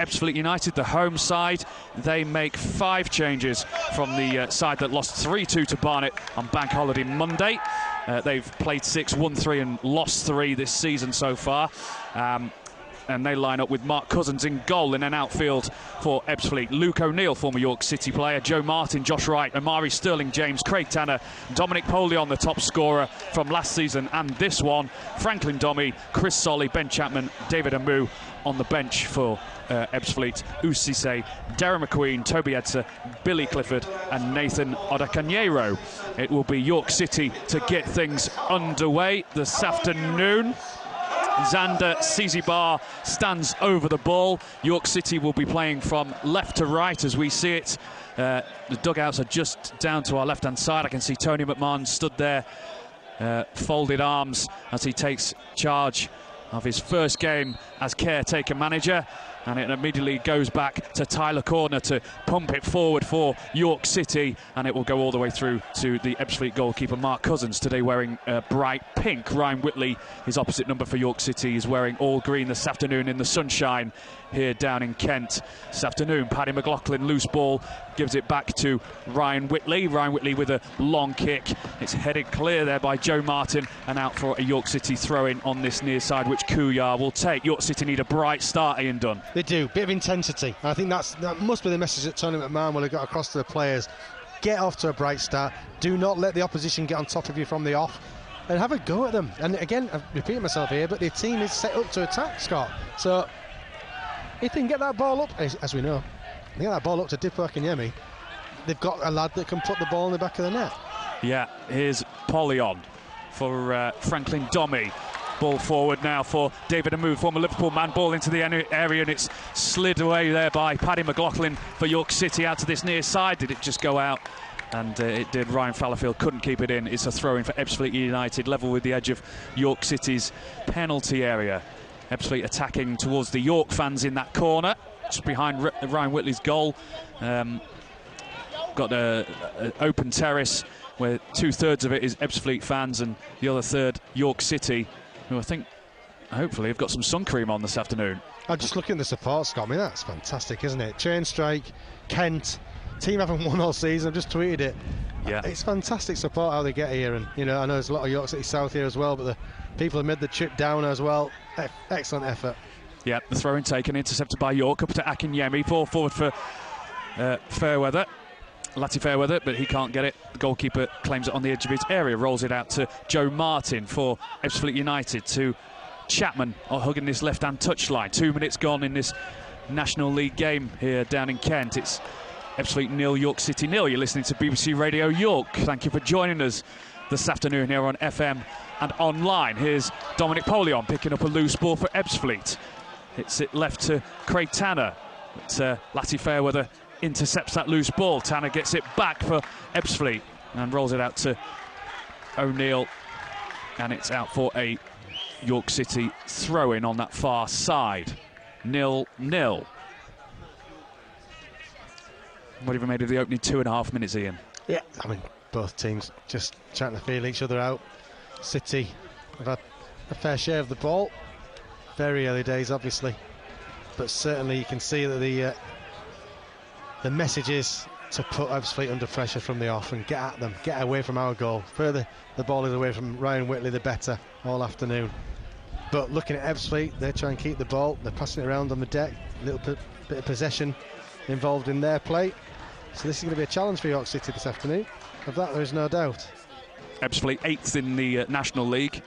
Ebbsfleet United, the home side. They make 5 changes from the side that lost 3-2 to Barnet on Bank Holiday Monday. They've played 6, won 3 and lost 3 this season so far. And they line up with Mark Cousins in goal. In an outfield for Ebbsfleet, Luke O'Neill, former York City player, Joe Martin, Josh Wright, Amari Sterling, James, Craig Tanner, Dominic Polion, the top scorer from last season and this one, Franklin Domi, Chris Solly, Ben Chapman, David Amu on the bench for Ebbsfleet, Usise, Darren McQueen, Toby Edser, Billy Clifford and Nathan Odakanyero. It will be York City to get things underway this afternoon. Xander Cizibar stands over the ball. York City will be playing from left to right as we see it. The dugouts are just down to our left-hand side. I can see Tony McMahon stood there, folded arms as he takes charge of his first game as caretaker manager. And it immediately goes back to Tyler Corner to pump it forward for York City, and it will go all the way through to the Ebbsfleet goalkeeper Mark Cousins, today wearing bright pink. Ryan Whitley, his opposite number for York City, is wearing all green this afternoon in the sunshine here down in Kent. This afternoon, Paddy McLaughlin, loose ball, gives it back to Ryan Whitley. Ryan Whitley with a long kick. It's headed clear there by Joe Martin and out for a York City throw-in on this near side, which Kuyar will take. York City need a bright start, Ian Dunn. They do, bit of intensity. I think that must be the message that Tony McMahon will have got across to the players. Get off to a bright start. Do not let the opposition get on top of you from the off, and have a go at them. And again, I'm repeating myself here, but the team is set up to attack, Scott. So if they can get that ball up, as we know, they get that ball up to Dipo Akinyemi, they've got a lad that can put the ball in the back of the net. Yeah, here's Polion for Franklin Domi. Ball forward now for David Amu, former Liverpool man. Ball into the area and it's slid away there by Paddy McLaughlin for York City out to this near side. Did it just go out? And it did. Ryan Fallowfield couldn't keep it in. It's a throw-in for Ebbsfleet United, level with the edge of York City's penalty area. Ebbsfleet attacking towards the York fans in that corner, just behind Ryan Whitley's goal. Got an open terrace where 2/3 of it is Ebbsfleet fans and the other third York City, who I think hopefully have got some sun cream on this afternoon. I'm just looking at the support, Scott. I mean, that's fantastic, isn't it? Chain strike, Kent, team haven't won all season. I've just tweeted it. Yeah, it's fantastic support how they get here, and you know, I know there's a lot of York City South here as well, but the people have made the trip down as well. Excellent effort. Yeah, the throw-in taken, intercepted by York, up to Akinyemi, ball forward for Fairweather. Lati Fairweather, but he can't get it. The goalkeeper claims it on the edge of his area, rolls it out to Joe Martin for Ebbsfleet United, to Chapman hugging this left-hand touchline. 2 minutes gone in this National League game here down in Kent. It's Ebbsfleet 0, York City 0. You're listening to BBC Radio York. Thank you for joining us this afternoon here on FM and online. Here's Dominic Polion picking up a loose ball for Ebbsfleet. It's it left to Craig Tanner, but Lati Fairweather intercepts that loose ball. Tanner gets it back for Ebbsfleet and rolls it out to O'Neill, and it's out for a York City throw-in on that far side. 0-0. What have you made of the opening 2.5 minutes, Ian? Yeah, I mean, both teams just trying to feel each other out. City have had a fair share of the ball. Very early days, obviously, but certainly you can see that the message is to put Ebbsfleet under pressure from the off and get at them, get away from our goal. Further the ball is away from Ryan Whitley, the better all afternoon. But looking at Ebbsfleet, they try and keep the ball. They're passing it around on the deck. A little bit of possession involved in their play. So this is going to be a challenge for York City this afternoon. Of that, there is no doubt. Ebbsfleet 8th in the National League.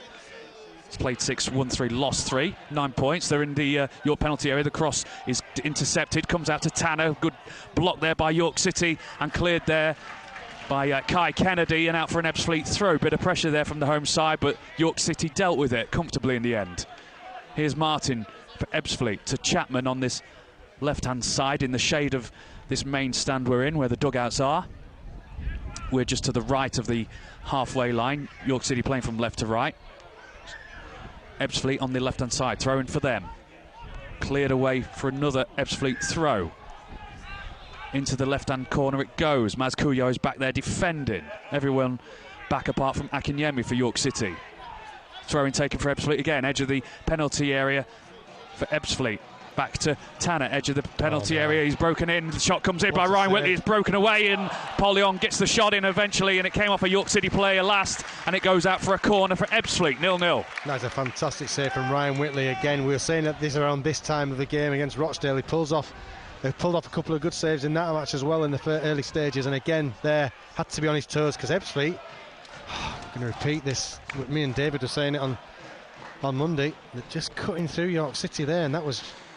It's played 6, won 3, lost 3, 9 points. They're in the York penalty area. The cross is intercepted, comes out to Tanner. Good block there by York City and cleared there by Kai Kennedy, and out for an Ebbsfleet throw. Bit of pressure there from the home side, but York City dealt with it comfortably in the end. Here's Martin for Ebbsfleet to Chapman on this left-hand side in the shade of this main stand we're in, where the dugouts are. We're just to the right of the halfway line. York City playing from left to right. Ebbsfleet on the left-hand side, throwing for them. Cleared away for another Ebbsfleet throw. Into the left-hand corner it goes. Maz Kuyo is back there defending. Everyone back apart from Akinyemi for York City. Throwing taken for Ebbsfleet again, edge of the penalty area for Ebbsfleet. Back to Tanner, edge of the penalty area. He's broken in. The shot comes in by Ryan Whitley. It's broken away, and Polyon gets the shot in eventually, and it came off a York City player last, and it goes out for a corner for Ebbsfleet, 0-0. That's a fantastic save from Ryan Whitley again. We were saying that this around this time of the game against Rochdale. They pulled off a couple of good saves in that match as well in the early stages, and again there had to be on his toes because Ebbsfleet, I'm going to repeat this, me and David were saying it on Monday, they're just cutting through York City there, and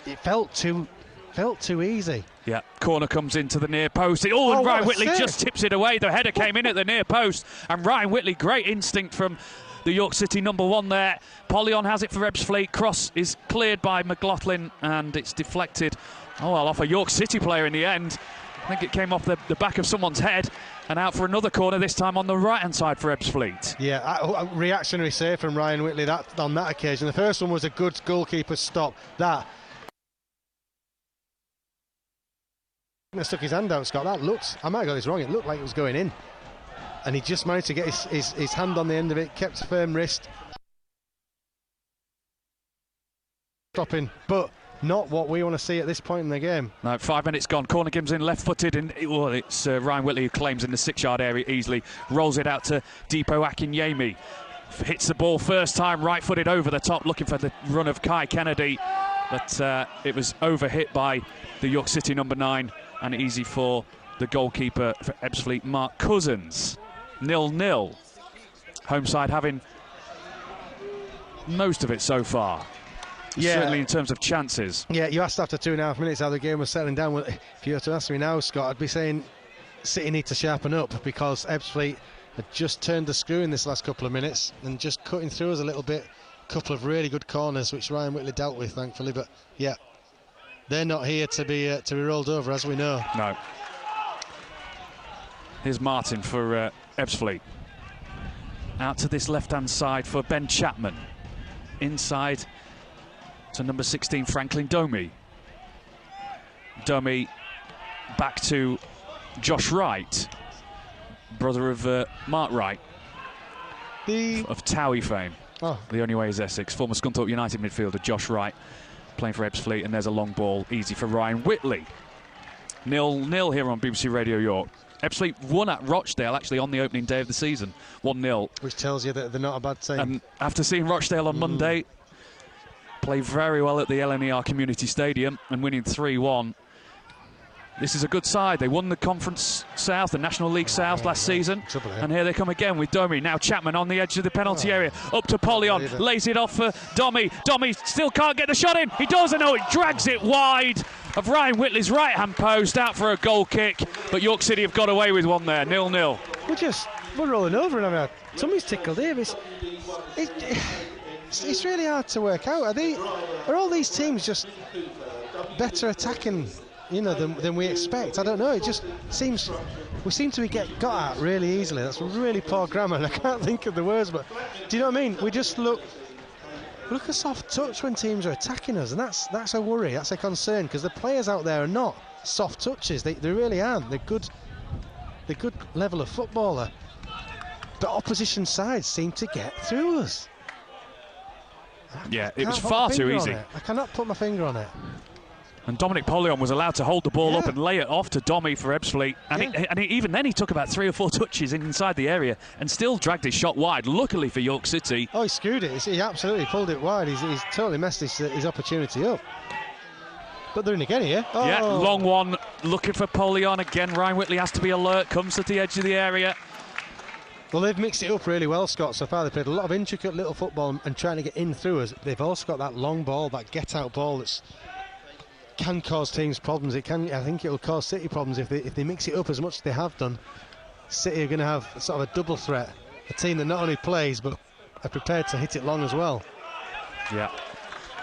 it felt too easy. Yeah, corner comes into the near post. And Ryan Whitley just tips it away. The header came in at the near post, and Ryan Whitley, great instinct from the York City number one there. Polyon has it for Ebbsfleet. Cross is cleared by McLaughlin, and it's deflected. Off a York City player in the end. I think it came off the back of someone's head and out for another corner, this time on the right-hand side for Ebbsfleet. Yeah, a reactionary save from Ryan Whitley on that occasion. The first one was a good goalkeeper stop. That stuck his hand out, Scott. I might have got this wrong, it looked like it was going in. And he just managed to get his hand on the end of it, kept a firm wrist. Stopping, but not what we want to see at this point in the game. No, 5 minutes gone. Corner comes in left-footed, and it's Ryan Whitley who claims in the 6-yard area easily. Rolls it out to Deepo Akinyemi. Hits the ball first time, right-footed over the top, looking for the run of Kai Kennedy. But it was overhit by the York City number 9, and easy for the goalkeeper for Ebbsfleet, Mark Cousins. 0-0. Home side having most of it so far. Yeah. Certainly in terms of chances. Yeah, you asked after 2.5 minutes how the game was settling down. Well, if you were to ask me now, Scott, I'd be saying City need to sharpen up because Ebbsfleet had just turned the screw in this last couple of minutes and just cutting through us a little bit. A couple of really good corners which Ryan Whitley dealt with, thankfully. But yeah, they're not here to be rolled over, as we know. No. Here's Martin for Ebbsfleet. Out to this left-hand side for Ben Chapman. Inside to number 16, Franklin Domi. Domi back to Josh Wright, brother of Mark Wright, of Towie fame. The Only Way is Essex. Former Scunthorpe United midfielder Josh Wright playing for Ebbsfleet, and there's a long ball, easy for Ryan Whitley. 0-0 here on BBC Radio York. Ebbsfleet won at Rochdale actually on the opening day of the season, 1-0. Which tells you that they're not a bad team. After seeing Rochdale on Monday play very well at the LNER Community Stadium and winning 3-1, this is a good side. They won the Conference South, the National League South last season, and here they come again with Domi. Now Chapman on the edge of the penalty area, up to Polyon, lays it off for Domi. Domi still can't get the shot in. He does, and it drags it wide of Ryan Whitley's right-hand post, out for a goal kick, but York City have got away with one there, 0-0. We're rolling over and having our tummies tickled here. It's really hard to work out. Are all these teams just better attacking, than we expect? I don't know. It just seems we seem to get got at really easily. That's really poor grammar, and I can't think of the words. But do you know what I mean? We just look a soft touch when teams are attacking us, and that's a worry. That's a concern because the players out there are not soft touches. They really aren't. They're good level of footballer. But opposition sides seem to get through us. Yeah, it was far too easy. I cannot put my finger on it. And Dominic Polyon was allowed to hold the ball up and lay it off to Domi for Ebbsfleet. And even then he took about 3 or 4 touches inside the area and still dragged his shot wide, luckily for York City. He screwed it. He absolutely pulled it wide. He's totally messed his opportunity up. But they're in again here. Yeah, long one, looking for Polyon again. Ryan Whitley has to be alert, comes to the edge of the area. Well, they've mixed it up really well, Scott, so far. They've played a lot of intricate little football and trying to get in through us. They've also got that long ball, that get-out ball that can cause teams problems. I think it will cause City problems if they mix it up as much as they have done. City are going to have sort of a double threat. A team that not only plays, but are prepared to hit it long as well. Yeah.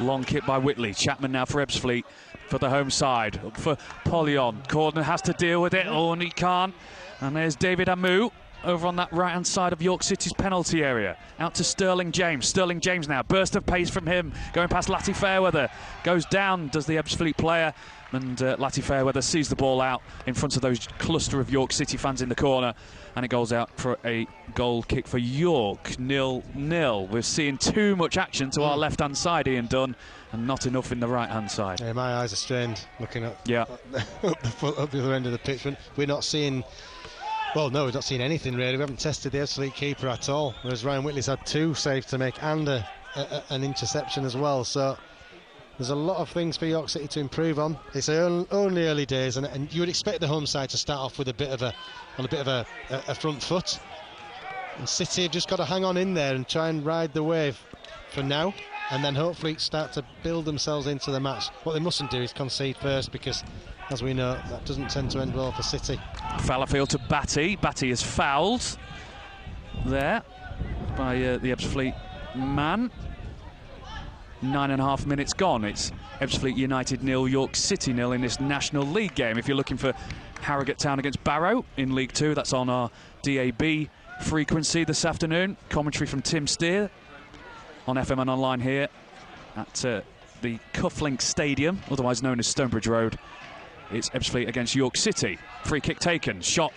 Long kick by Whitley. Chapman now for Ebbsfleet for the home side. Up for Polyon. Corden has to deal with it. And he can't. And there's David Amu. over on that right-hand side of York City's penalty area. Out to Sterling James. Sterling James now. Burst of pace from him. Going past Latty Fairweather. Goes down, does the Ebbsfleet player. And Latty Fairweather sees the ball out in front of those cluster of York City fans in the corner. And it goes out for a goal kick for York. 0-0. We're seeing too much action to our left-hand side, Ian Dunn, and not enough in the right-hand side. Yeah, my eyes are strained looking up, up the other end of the pitch. We're not seeing... Well, no, we've not seen anything really. We haven't tested the Ebbsfleet keeper at all, whereas Ryan Whitley's had 2 saves to make and an interception as well. So there's a lot of things for York City to improve on. It's only early days, and you would expect the home side to start off with a bit of a front foot. And City have just got to hang on in there and try and ride the wave for now, and then hopefully start to build themselves into the match. What they mustn't do is concede first, because, as we know, that doesn't tend to end well for City. Fallowfield to Batty. Batty is fouled there by the Ebbsfleet man. 9.5 minutes gone. It's Ebbsfleet United 0, York City 0 in this National League game. If you're looking for Harrogate Town against Barrow in League 2, that's on our DAB frequency this afternoon. Commentary from Tim Steer on FM and online here at the Cufflink Stadium, otherwise known as Stonebridge Road. It's Ebbsfleet against York City. Free kick taken. Shot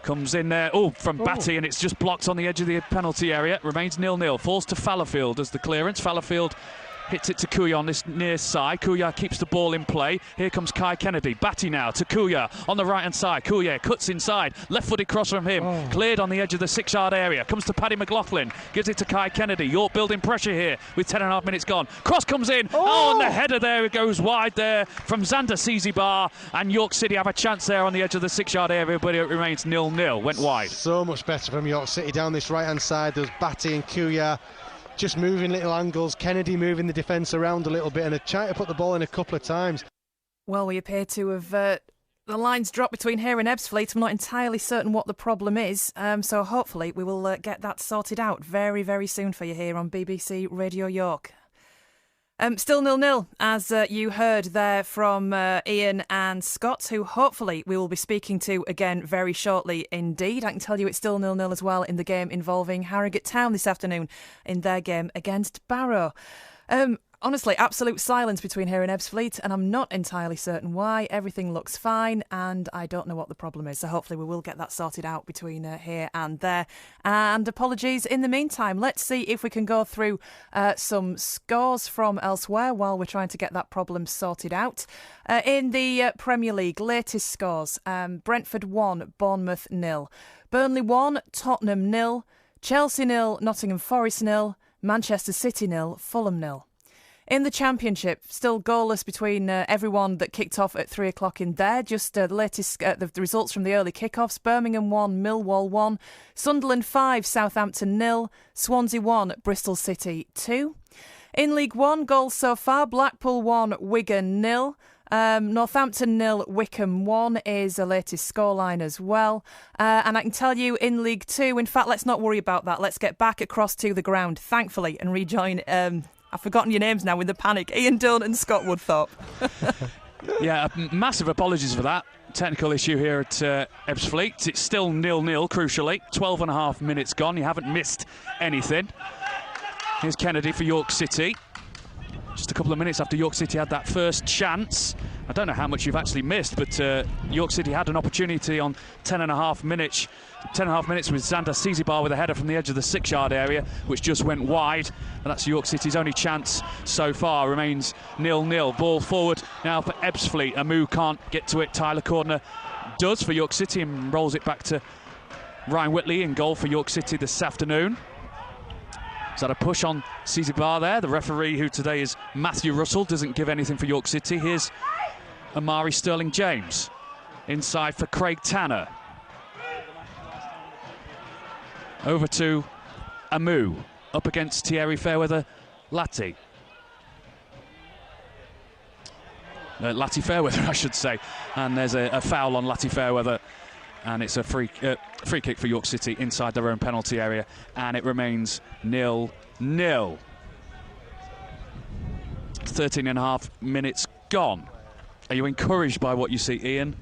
comes in there. From Batty, and it's just blocked on the edge of the penalty area. Remains 0-0. Falls to Fallowfield as the clearance. Fallowfield hits it to Kuya on this near side. Kuya keeps the ball in play. Here comes Kai Kennedy. Batty now to Kuya on the right-hand side. Kuya cuts inside. Left-footed cross from him. Cleared on the edge of the 6-yard area. Comes to Paddy McLaughlin. Gives it to Kai Kennedy. York building pressure here with 10.5 minutes gone. Cross comes in. And the header there. It goes wide there from Xander Cizibar. And York City have a chance there on the edge of the 6-yard area, but it remains 0-0. Went wide. So much better from York City down this right-hand side. There's Batty and Kuya just moving little angles, Kennedy moving the defence around a little bit, and trying to put the ball in a couple of times. Well, we appear to have the lines dropped between here and Ebbsfleet. I'm not entirely certain what the problem is, so hopefully we will get that sorted out very, very soon for you here on BBC Radio York. Still 0-0, as you heard there from Ian and Scott, who hopefully we will be speaking to again very shortly indeed. I can tell you it's still 0-0 as well in the game involving Harrogate Town this afternoon in their game against Barrow. Honestly, absolute silence between here and Ebbsfleet, and I'm not entirely certain why. Everything looks fine, and I don't know what the problem is. So hopefully we will get that sorted out between here and there. And apologies in the meantime. Let's see if we can go through some scores from elsewhere while we're trying to get that problem sorted out. In the Premier League, latest scores. Brentford 1, Bournemouth 0. Burnley 1, Tottenham 0. Chelsea 0, Nottingham Forest 0. Manchester City 0, Fulham 0. In the Championship, still goalless between everyone that kicked off at 3 o'clock in there. Just the latest the results from the early kickoffs. Birmingham 1, Millwall 1. Sunderland 5, Southampton 0. Swansea 1, Bristol City 2. In League 1, goals so far. Blackpool 1, Wigan 0. Northampton 0, Wickham 1 is the latest scoreline as well. And I can tell you in League 2, in fact, let's not worry about that. Let's get back across to the ground, thankfully, and rejoin... I've forgotten your names now in the panic. Ian Dunn and Scott Woodthorpe. Yeah, massive apologies for that. Technical issue here at Ebbsfleet. It's still 0-0, crucially. 12.5 minutes gone. You haven't missed anything. Here's Kennedy for York City. Just a couple of minutes after York City had that first chance. I don't know how much you've actually missed, but York City had an opportunity on 10.5 minutes. 10.5 minutes with Xander Cizibar with a header from the edge of the 6-yard area, which just went wide. And that's York City's only chance so far. Remains 0-0. Ball forward now for Ebbsfleet. Amu can't get to it. Tyler Cordner does for York City and rolls it back to Ryan Whitley in goal for York City this afternoon. Is that a push on Cizibar there? The referee, who today is Matthew Russell, doesn't give anything for York City. Here's Amari Sterling James inside for Craig Tanner. Over to Amu, up against Thierry Fairweather, Latty. Latty Fairweather, I should say. And there's a foul on Latty Fairweather. And it's a free kick for York City inside their own penalty area. And it remains 0-0. 13.5 minutes gone. Are you encouraged by what you see, Ian?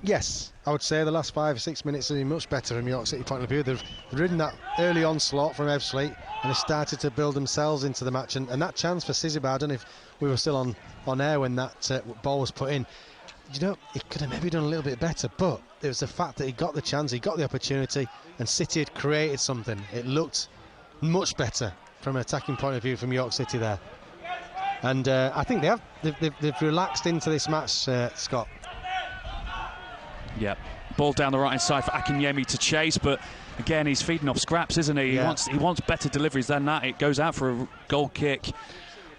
Yes, I would say the last 5 or 6 minutes have been much better from York City point of view. They've ridden that early onslaught from Ebbsfleet and they started to build themselves into the match. And that chance for Sizibah, I don't know if we were still on air when that ball was put in. You know, he could have maybe done a little bit better, but it was the fact that he got the chance, he got the opportunity, and City had created something. It looked much better from an attacking point of view from York City there. And I think they've relaxed into this match, Scott. Yeah, ball down the right hand side for Akinyemi to chase, but again he's feeding off scraps, isn't he? Yeah. He wants better deliveries than that. It goes out for a goal kick.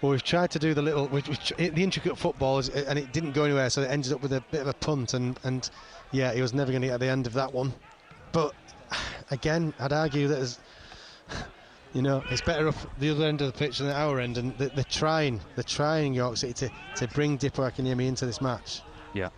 Well, we've tried to do the intricate footballs, and it didn't go anywhere, so it ended up with a bit of a punt, and yeah, he was never going to get at the end of that one. But again, I'd argue that it's better up the other end of the pitch than at our end, and they're trying York City to bring Dipo Akinyemi into this match. Yeah.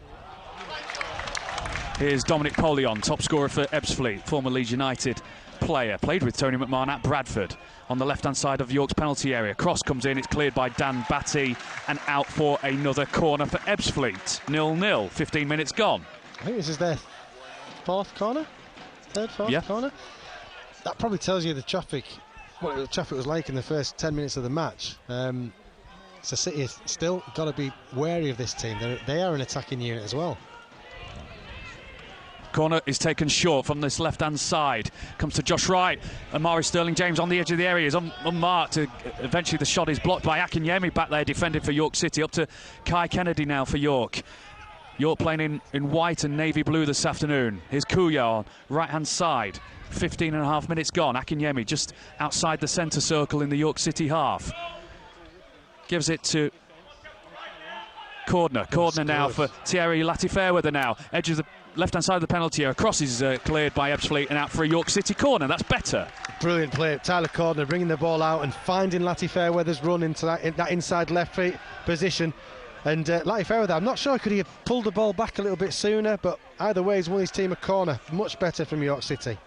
Here's Dominic Polion, top scorer for Ebbsfleet, former Leeds United player. Played with Tony McMahon at Bradford. On the left-hand side of York's penalty area. Cross comes in, it's cleared by Dan Batty, and out for another corner for Ebbsfleet. 0-0, 15 minutes gone. I think this is their fourth corner? Third, fourth corner? That probably tells you what the traffic was like in the first 10 minutes of the match. So City has still got to be wary of this team. They are an attacking unit as well. Corner is taken short from this left-hand side. Comes to Josh Wright. Amari Sterling-James on the edge of the area is unmarked. Eventually the shot is blocked by Akinyemi back there defending for York City. Up to Kai Kennedy now for York. York playing in white and navy blue this afternoon. Here's Kuya on right-hand side. 15 and a half minutes gone. Akinyemi just outside the centre circle in the York City half. Gives it to Cordner. Cordner now for Thierry Latifairweather now. Edge of the left-hand side of the penalty area. Cross is cleared by Ebbsfleet and out for a York City corner. That's better. Brilliant play. Tyler Cordner bringing the ball out and finding Latifairweather's run into that inside left feet position. And Latifairweather, I'm not sure, could he have pulled the ball back a little bit sooner, but either way he's won his team a corner. Much better from York City.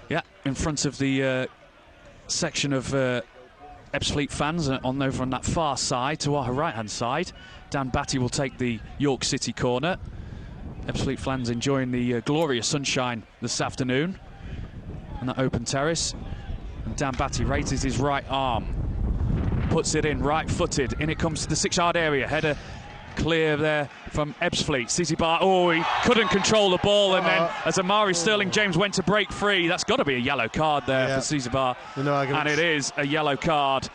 Yeah, in front of the section of Ebbsfleet fans over on that far side to our right-hand side. Dan Batty will take the York City corner. Ebbsfleet fans enjoying the glorious sunshine this afternoon on that open terrace. And Dan Batty raises his right arm, puts it in right-footed. In it comes to the 6-yard area. Header clear there from Ebbsfleet. Sizibah, he couldn't control the ball, and then as Amari Sterling-James went to break free, that's got to be a yellow card there for Sizibah. And it is a yellow card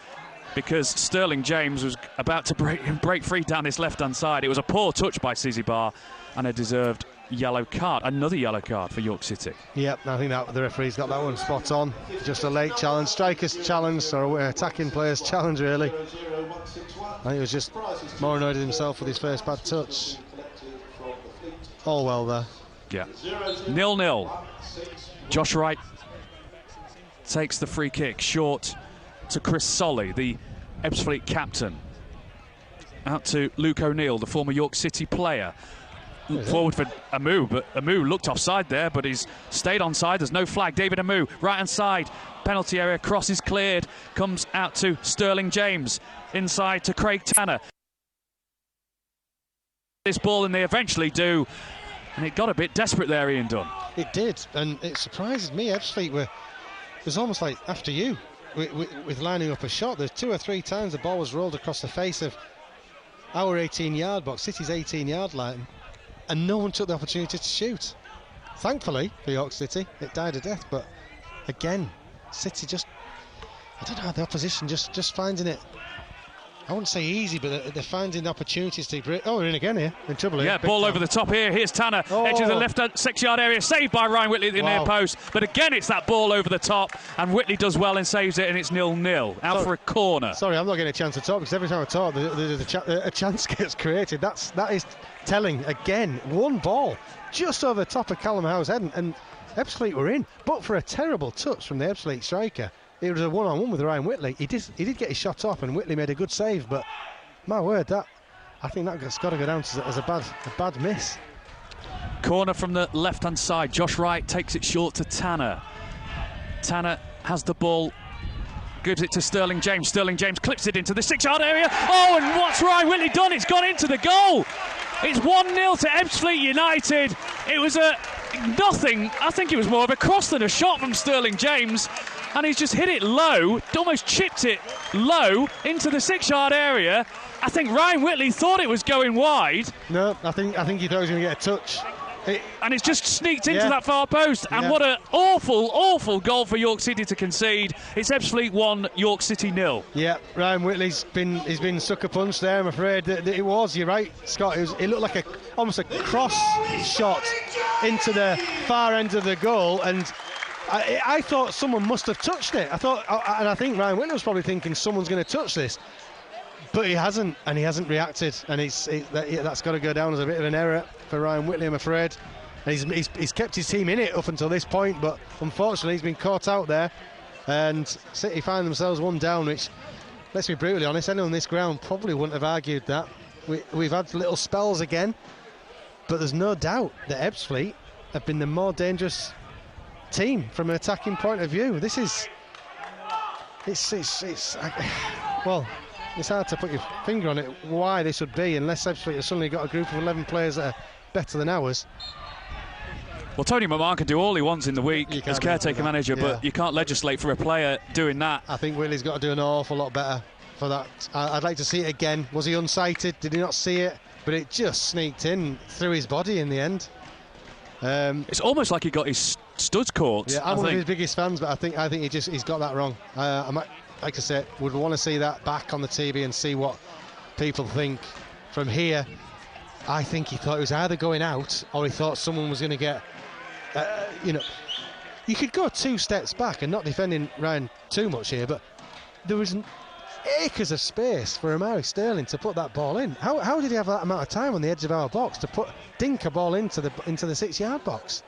because Sterling-James was about to break free down this left-hand side. It was a poor touch by Sizibah and a deserved yellow card. Another yellow card for York City. Yep, I think that the referee's got that one spot on. Just a late challenge, striker's challenge, or attacking player's challenge, really. I think he was just more annoyed at himself with his first bad touch. All well there. Yeah. 0-0. Josh Wright takes the free kick short to Chris Solly, the Ebbsfleet captain. Out to Luke O'Neill, the former York City player. Forward for Amu, but Amu looked offside there, but he's stayed onside. There's no flag. David Amu, right-hand side, penalty area, cross is cleared, comes out to Sterling-James, inside to Craig Tanner. This ball, and they eventually do, and it got a bit desperate there, Ian Dunn. It did, and it surprises me. Ebbsfleet it was almost like after you with lining up a shot. There's 2 or 3 times the ball was rolled across the face of our 18-yard box, City's 18-yard line, and no one took the opportunity to shoot. Thankfully for York City, it died a death, but again, City just, I don't know, the opposition just finding it, I wouldn't say easy, but they're finding opportunities to break. Oh, we're in again here, in trouble here. Yeah, ball over the top here. Here's Tanner, edge of the left 6-yard area, saved by Ryan Whitley at the near post. But again, it's that ball over the top, and Whitley does well and saves it, and it's 0-0. Out for a corner. Sorry, I'm not getting a chance to talk, because every time I talk, a chance gets created. That is telling. Again, one ball just over the top of Callum Howe's head, and Ebbsfleet were in. But for a terrible touch from the Ebbsfleet striker, it was a one-on-one with Ryan Whitley. He did get his shot off, and Whitley made a good save. But my word, I think that's got to go down as a bad miss. Corner from the left-hand side. Josh Wright takes it short to Tanner. Tanner has the ball, gives it to Sterling-James. Sterling-James clips it into the 6-yard area. And what's Ryan Whitley done? It's gone into the goal. It's 1-0 to Ebbsfleet United. It was a nothing. I think it was more of a cross than a shot from Sterling James. And he's just hit it low, almost chipped it low into the 6-yard area. I think Ryan Whitley thought it was going wide. No, I think he thought he was going to get a touch. And it's just sneaked into that far post. And what an awful, awful goal for York City to concede. It's Ebbsfleet 1, York City 0. Yeah, Ryan Whitley's been sucker punched there, I'm afraid. That it was, you're right, Scott. It looked like almost a cross shot into the far end of the goal. And I thought someone must have touched it. I think Ryan Whitley was probably thinking someone's going to touch this. But he hasn't, and he hasn't reacted, and that's got to go down as a bit of an error for Ryan Whitley, I'm afraid. And he's kept his team in it up until this point, but unfortunately he's been caught out there, and City find themselves one down, which, let's be brutally honest, anyone on this ground probably wouldn't have argued that. We've had little spells again, but there's no doubt that Ebbsfleet have been the more dangerous team from an attacking point of view. It's hard to put your finger on it why this would be, unless Ebbsfleet has suddenly got a group of 11 players that are better than ours. Well, Tony McMahon can do all he wants in the week as caretaker manager, but you can't legislate for a player doing that. I think Whitley's got to do an awful lot better for that. I'd like to see it again. Was he unsighted? Did he not see it? But it just sneaked in through his body in the end. It's almost like he got his studs caught. Yeah, I'm one of his biggest fans, but I think he's got that wrong. Like I said, would want to see that back on the TV and see what people think. From here, I think he thought it was either going out or he thought someone was going to get, you could go 2 steps back, and not defending Ryan too much here, but there was acres of space for Amari Sterling to put that ball in. How did he have that amount of time on the edge of our box to dink a ball into the 6-yard box?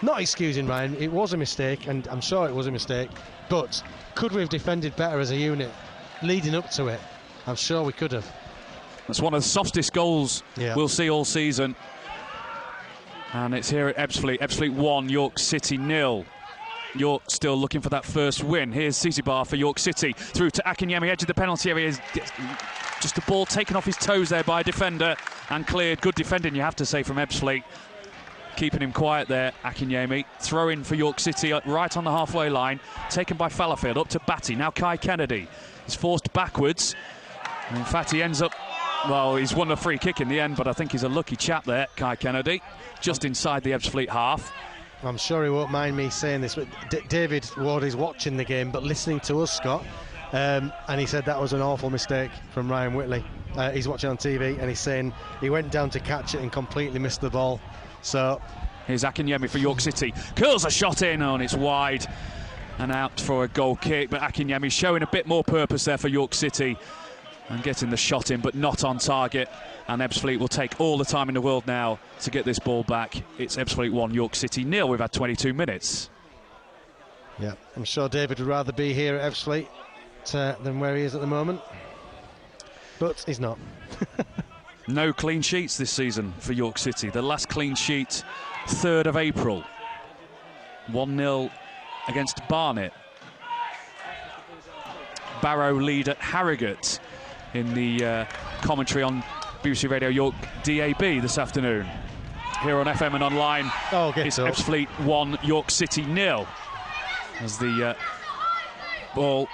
Not excusing Ryan, it was a mistake, and I'm sure it was a mistake, but could we have defended better as a unit leading up to it? I'm sure we could have. That's one of the softest goals we'll see all season. And it's here at Ebbsfleet. Ebbsfleet 1, York City 0. York still looking for that first win. Here's Zizibar for York City. Through to Akinyemi, edge of the penalty area. Just the ball taken off his toes there by a defender and cleared. Good defending, you have to say, from Ebbsfleet. Keeping him quiet there, Akinyemi. Throw in for York City right on the halfway line. Taken by Fallowfield, up to Batty. Now Kai Kennedy is forced backwards. And in fact, he ends up, well, he's won a free kick in the end, but I think he's a lucky chap there, Kai Kennedy. Just inside the Ebbsfleet half. I'm sure he won't mind me saying this, but David Ward is watching the game, but listening to us, Scott, and he said that was an awful mistake from Ryan Whitley. He's watching on TV, and he's saying he went down to catch it and completely missed the ball. So here's Akinyemi for York City. Curls a shot in, and it's wide and out for a goal kick. But Akinyemi showing a bit more purpose there for York City and getting the shot in, but not on target. And Ebbsfleet will take all the time in the world now to get this ball back. It's Ebbsfleet 1, York City 0. We've had 22 minutes. Yeah, I'm sure David would rather be here at Ebbsfleet than where he is at the moment. But he's not. No clean sheets this season for York City. The last clean sheet, 3rd of April. 1-0 against Barnet. Barrow lead at Harrogate in the commentary on BBC Radio York DAB this afternoon. Here on FM and online, it's Ebbsfleet 1, York City 0. As the ball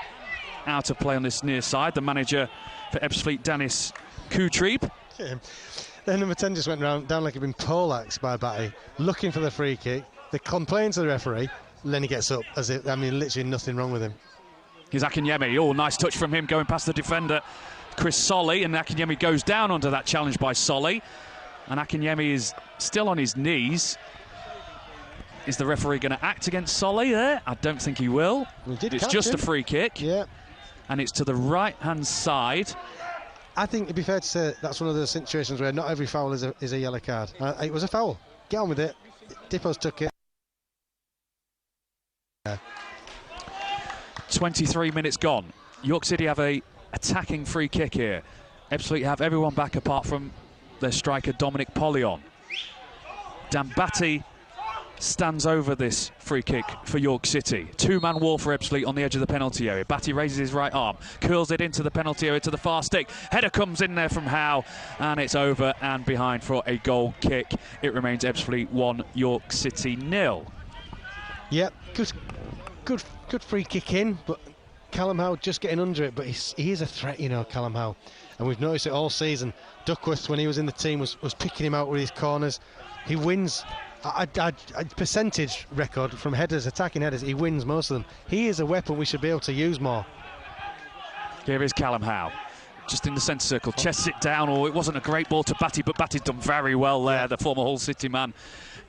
out of play on this near side. The manager for Ebbsfleet, Dennis Kutrieb. Then number 10 just went down like he'd been poleaxed by Batty, looking for the free kick. They complain to the referee, and then he gets up as if, literally nothing wrong with him. Here's Akinyemi. Oh, nice touch from him going past the defender, Chris Solly, and Akinyemi goes down under that challenge by Solly. And Akinyemi is still on his knees. Is the referee going to act against Solly there? I don't think he will. It's just a free kick. Yeah. And it's to the right-hand side. I think it'd be fair to say that's one of those situations where not every foul is a yellow card. It was a foul. Get on with it. Dippo's took it. 23 minutes gone. York City have a attacking free kick here. Ebbsfleet have everyone back apart from their striker Dominic Pollion. Dan Batty stands over this free free kick for York City. Two-man wall for Ebbsfleet on the edge of the penalty area. Batty raises his right arm, curls it into the penalty area to the far stick. Header comes in there from Howe, and it's over and behind for a goal kick. It remains Ebbsfleet 1, York City 0. Yep, good free kick in, but Callum Howe just getting under it. But he is a threat, you know, Callum Howe, and we've noticed it all season. Duckworth, when he was in the team, was picking him out with his corners. He wins. A percentage record from headers, attacking headers, he wins most of them. He is a weapon we should be able to use more. Here is Callum Howe, just in the centre circle, chests it down. Oh, it wasn't a great ball to Batty, but Batty's done very well there, the former Hull City man.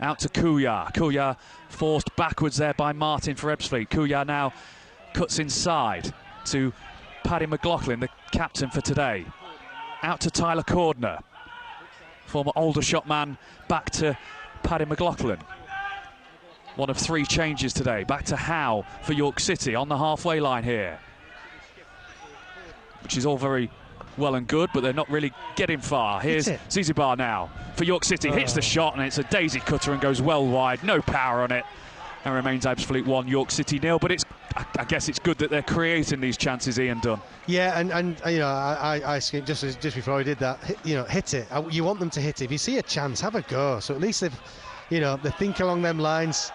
Out to Kouya. Kouya forced backwards there by Martin for Ebbsfleet. Kouya now cuts inside to Paddy McLaughlin, the captain for today. Out to Tyler Cordner, former Aldershot man, back to Paddy McLaughlin. One of 3 changes today. Back to Howe for York City on the halfway line here. Which is all very well and good, but they're not really getting far. Here's Zizibar now for York City. Hits the shot, and it's a daisy cutter and goes well wide. No power on it. And remains Ebbsfleet 1, York City 0. But I guess it's good that they're creating these chances, Ian Dunn. Yeah, and you know, I just before I did that, hit it. You want them to hit it. If you see a chance, have a go. So at least they think along them lines.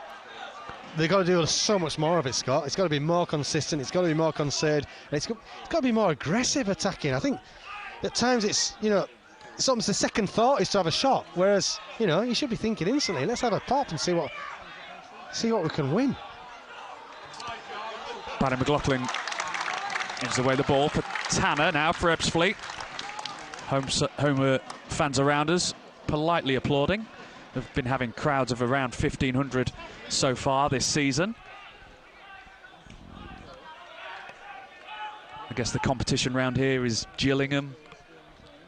They've got to do so much more of it, Scott. It's got to be more consistent. It's got to be more concerted. And it's got to be more aggressive attacking. I think at times it's almost the second thought is to have a shot, whereas you should be thinking instantly. Let's have a pop and see what we can win. Paddy McLaughlin gives away the ball for Tanner now for Ebbsfleet. Home fans around us politely applauding. They've been having crowds of around 1,500 so far this season. I guess the competition round here is Gillingham,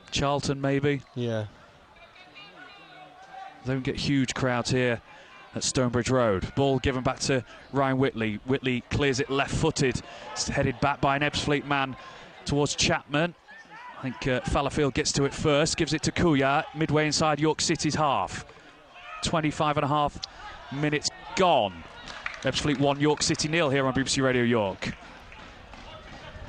Charlton maybe. Yeah. They don't get huge crowds here at Stonebridge Road. Ball given back to Ryan Whitley. Whitley clears it left-footed. It's headed back by an Ebbsfleet man towards Chapman. I think Fallowfield gets to it first, gives it to Kouya, midway inside York City's half. 25.5 minutes gone. Ebbsfleet 1, York City 0 here on BBC Radio York.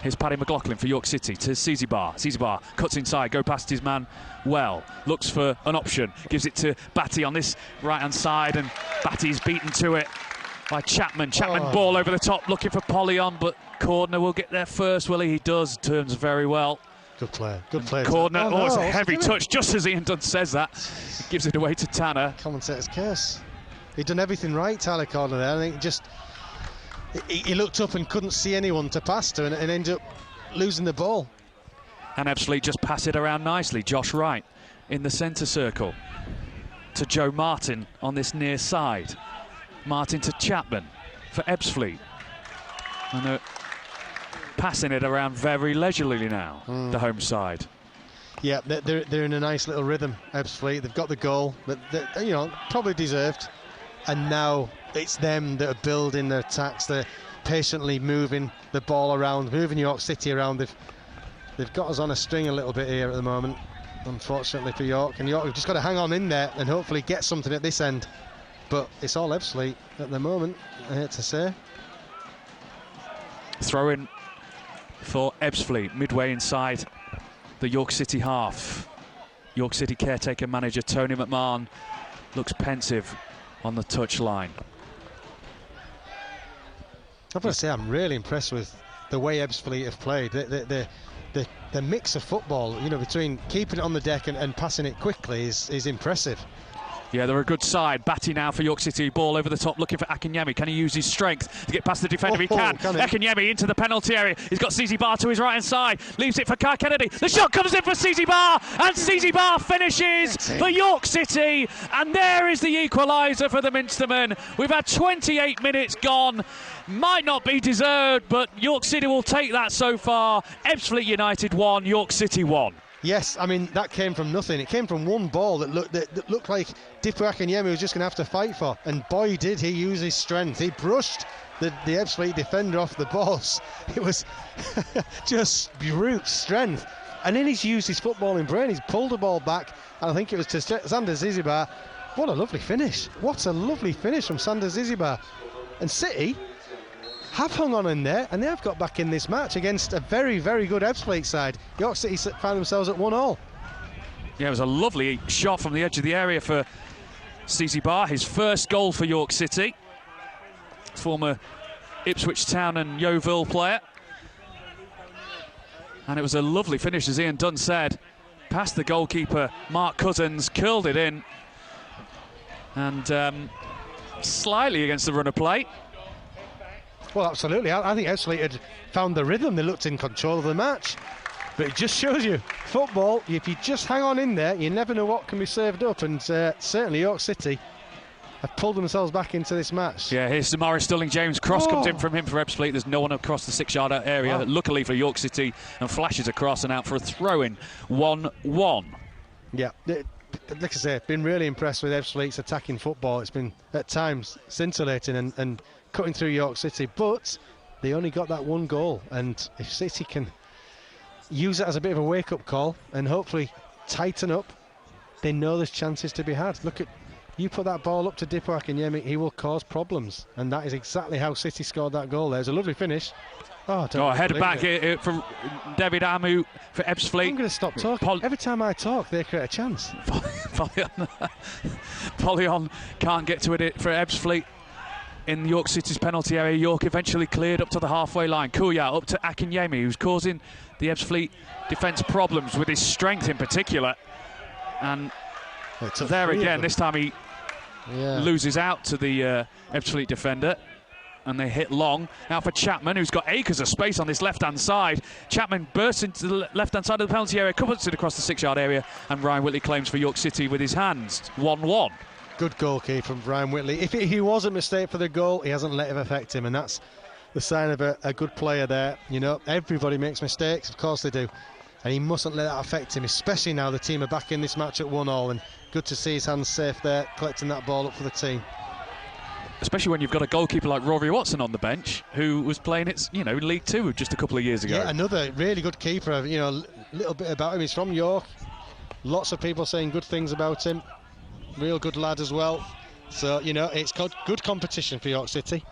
Here's Paddy McLaughlin for York City to Zizibar. Zizibar cuts inside, go past his man well. Looks for an option, gives it to Batty on this right-hand side, and Batty's beaten to it by Chapman. Chapman ball over the top, looking for Polyon, but Cordner will get there first, will he? He does, turns very well. Good player, good player. Cordner, it's a heavy touch, just as Ian Dunn says that. He gives it away to Tanner. Commentator's curse. He'd done everything right, Tyler Cordner there. I think he looked up and couldn't see anyone to pass to and ended up losing the ball. And Ebbsfleet just pass it around nicely. Josh Wright in the centre circle to Joe Martin on this near side. Martin to Chapman for Ebbsfleet. And they're passing it around very leisurely now, the home side. Yeah, they're in a nice little rhythm, Ebbsfleet. They've got the goal that probably deserved. And now it's them that are building their attacks. They're patiently moving the ball around, moving York City around. They've got us on a string a little bit here at the moment, unfortunately for York. And York have just got to hang on in there and hopefully get something at this end. But it's all Ebbsfleet at the moment, I hate to say. Throw in for Ebbsfleet, midway inside the York City half. York City caretaker manager Tony McMahon looks pensive on the touchline. I've got to say, I'm really impressed with the way Ebbsfleet have played. The mix of football, between keeping it on the deck and passing it quickly is impressive. Yeah, they're a good side. Batty now for York City. Ball over the top, looking for Akinyemi. Can he use his strength to get past the defender? He can. Akinyemi into the penalty area. He's got Zizibar to his right-hand side. Leaves it for Kai Kennedy. The shot comes in for Zizibar, and Zizibar finishes for York City. And there is the equaliser for the Minstermen. We've had 28 minutes gone. Might not be deserved, but York City will take that so far. Ebbsfleet United 1, York City 1. Yes, I mean, that came from nothing. It came from one ball that looked like Dipu Akinyemi was just going to have to fight for. And boy, did he use his strength. He brushed the Ebbsfleet defender off the balls. It was just brute strength. And then he's used his footballing brain. He's pulled the ball back. And I think it was to Sander Zizibar. What a lovely finish. What a lovely finish from Sander Zizibar. And City have hung on in there, and they have got back in this match against a very, very good Ebbsfleet side. York City found themselves at 1-1. Yeah, it was a lovely shot from the edge of the area for CC Barr, his first goal for York City. Former Ipswich Town and Yeovil player. And it was a lovely finish, as Ian Dunn said. Past the goalkeeper, Mark Cousins, curled it in. And slightly against the run of play. Well, absolutely. I think Ebbsfleet had found the rhythm. They looked in control of the match. But it just shows you, football, if you just hang on in there, you never know what can be served up. And certainly York City have pulled themselves back into this match. Yeah, here's Samara Stirling-James. Cross comes in from him for Ebbsfleet. There's no one across the 6-yard area, luckily for York City, and flashes across and out for a throw-in. 1-1. Yeah, like I say, been really impressed with Ebbsfleet's attacking football. It's been, at times, scintillating and cutting through York City, but they only got that one goal, and if City can use it as a bit of a wake-up call and hopefully tighten up, they know there's chances to be had. Look at, you put that ball up to Dipo Akinyemi, he will cause problems, and that is exactly how City scored that goal. There's a lovely finish. Header back from David Amu for Ebbsfleet. I'm going to stop talking. Every time I talk, they create a chance. Polyon can't get to it for Ebbsfleet in York City's penalty area. York eventually cleared up to the halfway line. Kuya up to Akinyemi, who's causing the Ebbsfleet defence problems with his strength in particular. And there again, this time he loses out to the Ebbsfleet defender. And they hit long. Now for Chapman, who's got acres of space on this left-hand side. Chapman bursts into the left-hand side of the penalty area, cuts it across the 6-yard area, and Ryan Whitley claims for York City with his hands. 1-1. Good goalkeeper from Ryan Whitley. If he was a mistake for the goal, he hasn't let it affect him, and that's the sign of a good player there. You know, everybody makes mistakes, of course they do, and he mustn't let that affect him, especially now the team are back in this match at 1-1, and good to see his hands safe there, collecting that ball up for the team. Especially when you've got a goalkeeper like Rory Watson on the bench, who was playing in League Two just a couple of years ago. Yeah, another really good keeper. You know, a little bit about him. He's from York. Lots of people saying good things about him. Real good lad as well. So, you know, it's good competition for York City.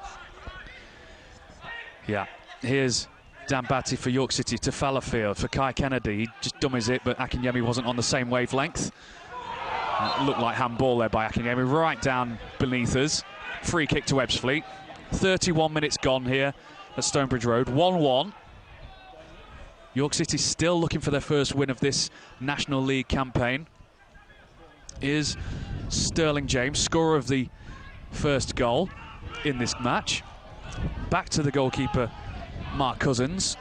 Yeah. Here's Dan Batty for York City to Fallowfield. For Kai Kennedy, he just dummies it, but Akinyemi wasn't on the same wavelength. It looked like handball there by Akinyemi, right down beneath us. Free kick to Ebbsfleet. 31 minutes gone here at Stonebridge Road. 1-1. York City still looking for their first win of this National League campaign. Is Stirling-James, scorer of the first goal in this match. Back to the goalkeeper, Mark Cousins.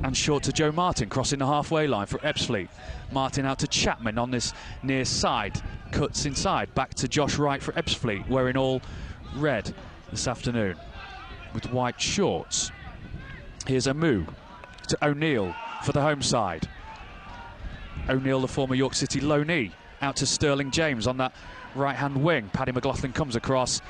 And short to Joe Martin, crossing the halfway line for Ebbsfleet. Martin out to Chapman on this near side. Cuts inside, back to Josh Wright for Ebbsfleet, wearing all red this afternoon with white shorts. Here's Amu to O'Neill for the home side. O'Neill, the former York City loanee, out to Stirling-James on that right-hand wing. Paddy McLaughlin comes across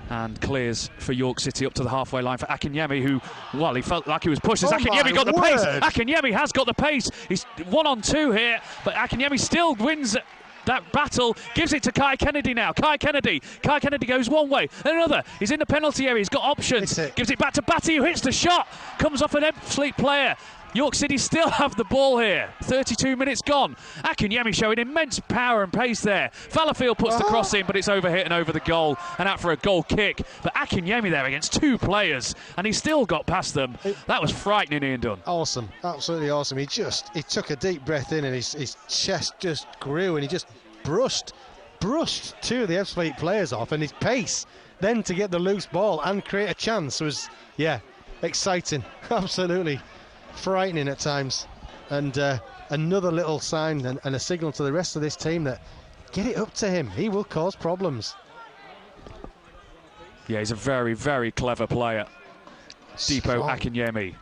and clears for York City up to the halfway line for Akinyemi, who, well, he felt like he was pushed as Akinyemi got the pace. Akinyemi has got the pace. He's 1-on-2 here, but Akinyemi still wins that battle, gives it to Kai Kennedy now. Kai Kennedy goes one way, then another. He's in the penalty area, he's got options. Gives it back to Batty, who hits the shot. Comes off an Ebbsfleet player. York City still have the ball here. 32 minutes gone. Akinyemi showing immense power and pace there. Fallowfield puts the cross in, but it's overhit and over the goal and out for a goal kick. But Akinyemi there against two players, and he still got past them. That was frightening, Ian Dunn. Awesome, absolutely awesome. He took a deep breath in, and his chest just grew, and he just brushed two of the Ebbsfleet players off, and his pace then to get the loose ball and create a chance was, exciting. Absolutely frightening at times, and another little sign and a signal to the rest of this team that get it up to him, he will cause problems. Yeah, he's a very, very clever player. Dipo Akinyemi,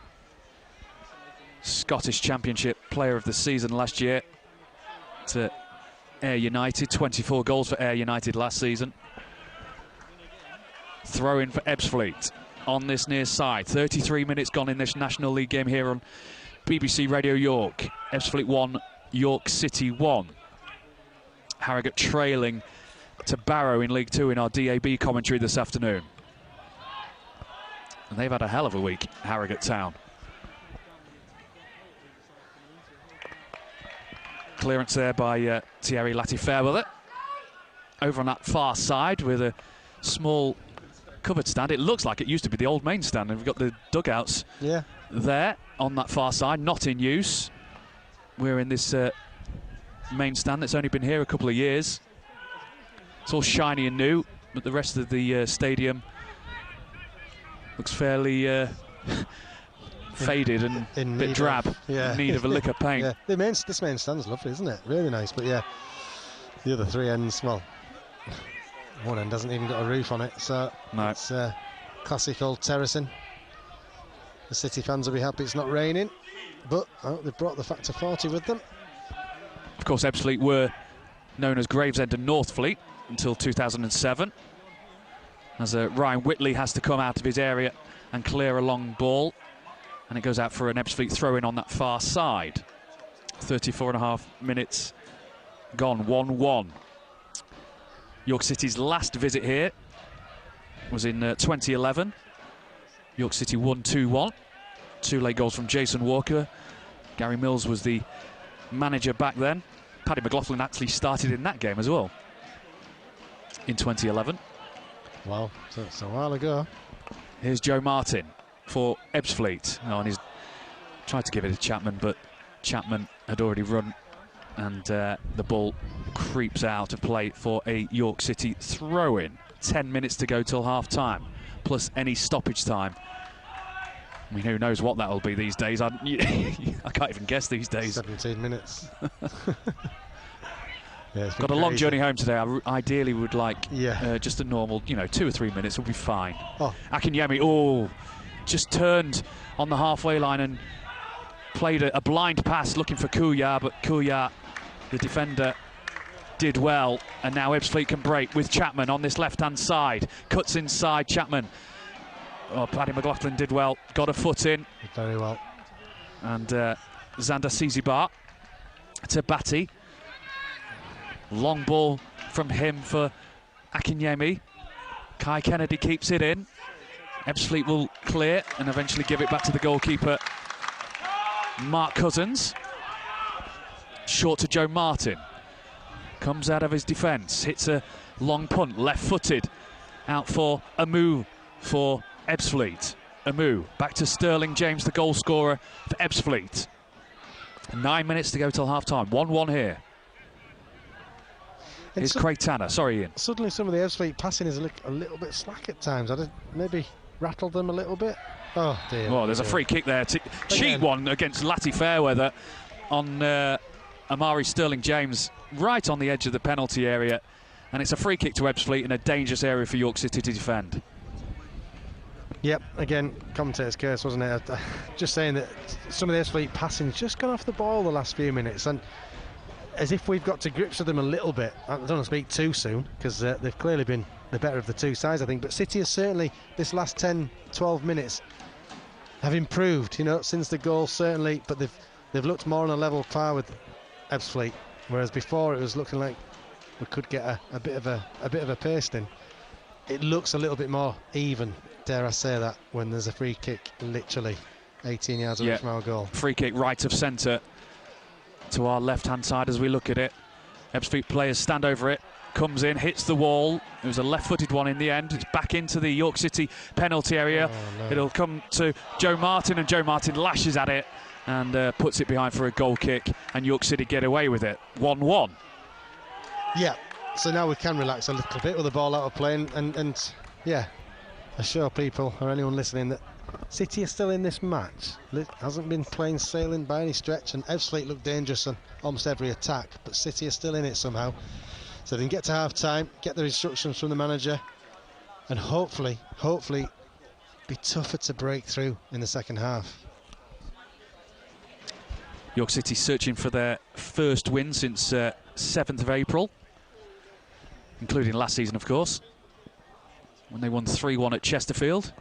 Scottish Championship Player of the Season last year to Ayr United, 24 goals for Ayr United last season. Throw in for Ebbsfleet on this near side. 33 minutes gone in this National League game here on BBC Radio York. Ebbsfleet 1, York City 1. Harrogate trailing to Barrow in League 2 in our DAB commentary this afternoon. And they've had a hell of a week, Harrogate Town. Clearance there by Thierry Latifairweather. Over on that far side with a small covered stand. It looks like it used to be the old main stand, and we've got the dugouts there on that far side, not in use. We're in this main stand that's only been here a couple of years. It's all shiny and new, but the rest of the stadium looks fairly faded and a bit drab, in need of a lick of paint. This main stand's lovely, isn't it? Really nice, but yeah, the other three ends, well, one end hasn't even got a roof on it, so it's classic old terracing. The City fans will be happy it's not raining, but they've brought the factor 40 with them. Of course, Ebbsfleet were known as Gravesend and Northfleet until 2007, as Ryan Whitley has to come out of his area and clear a long ball, and it goes out for an Ebbsfleet throw-in on that far side. 34.5 minutes gone, 1-1. York City's last visit here was in 2011. York City won 2-1. 2 late goals from Jason Walker. Gary Mills was the manager back then. Paddy McLaughlin actually started in that game as well in 2011. Wow, so it's a while ago. Here's Joe Martin for Ebbsfleet. Oh, and he's tried to give it to Chapman, but Chapman had already run, and the ball creeps out of play for a York City throw-in. 10 minutes to go till half-time, plus any stoppage time. I mean, who knows what that'll be these days. I can't even guess these days. 17 minutes. Got a long journey home today. I ideally would like just a normal, 2 or 3 minutes will be fine. Akinyemi, just turned on the halfway line and played a blind pass looking for Kuya, but Kuya, the defender, did well. And now Ebbsfleet can break with Chapman on this left-hand side. Cuts inside, Chapman. Paddy McLaughlin did well, got a foot in. Very well. And Xander Sizibar to Batty. Long ball from him for Akinyemi. Kai Kennedy keeps it in. Ebbsfleet will clear and eventually give it back to the goalkeeper, Mark Cousins. Short to Joe Martin. Comes out of his defence, hits a long punt, left-footed. Out for Amu for Ebbsfleet. Amu back to Sterling James, the goal scorer for Ebbsfleet. 9 minutes to go till half-time. 1-1 here. Here's Craig Tanner. Sorry, Ian. Suddenly some of the Ebbsfleet passing is a little bit slack at times. Maybe rattled them a little bit. Oh, dear. Oh, there's a free kick there. Cheat one against Latifairweather on Amari Sterling James, right on the edge of the penalty area. And it's a free kick to Ebbsfleet in a dangerous area for York City to defend. Yep, again, commentator's curse, wasn't it? Just saying that some of the Ebbsfleet passing's just gone off the ball the last few minutes, and as if we've got to grips with them a little bit. I don't want to speak too soon, because they've clearly been the better of the two sides, I think, but City has certainly, this last 10-12 minutes, have improved, since the goal, certainly, but they've looked more on a level par with Ebbsfleet, whereas before it was looking like we could get a bit of a pasting. It looks a little bit more even, dare I say that, when there's a free kick literally 18 yards away from our goal. Free kick right of centre to our left-hand side as we look at it. Ebbsfleet players stand over it, comes in, hits the wall. It was a left-footed one in the end. It's back into the York City penalty area. Oh, no. It'll come to Joe Martin, and Joe Martin lashes at it and puts it behind for a goal kick, and York City get away with it. 1-1. Yeah, so now we can relax a little bit with the ball out of play, and assure people or anyone listening that City are still in this match. Hasn't been plain sailing by any stretch, and Ebbsfleet look dangerous on almost every attack, but City are still in it somehow. So they can get to half-time, get their instructions from the manager, and hopefully be tougher to break through in the second half. York City searching for their first win since 7th of April, including last season, of course, when they won 3-1 at Chesterfield.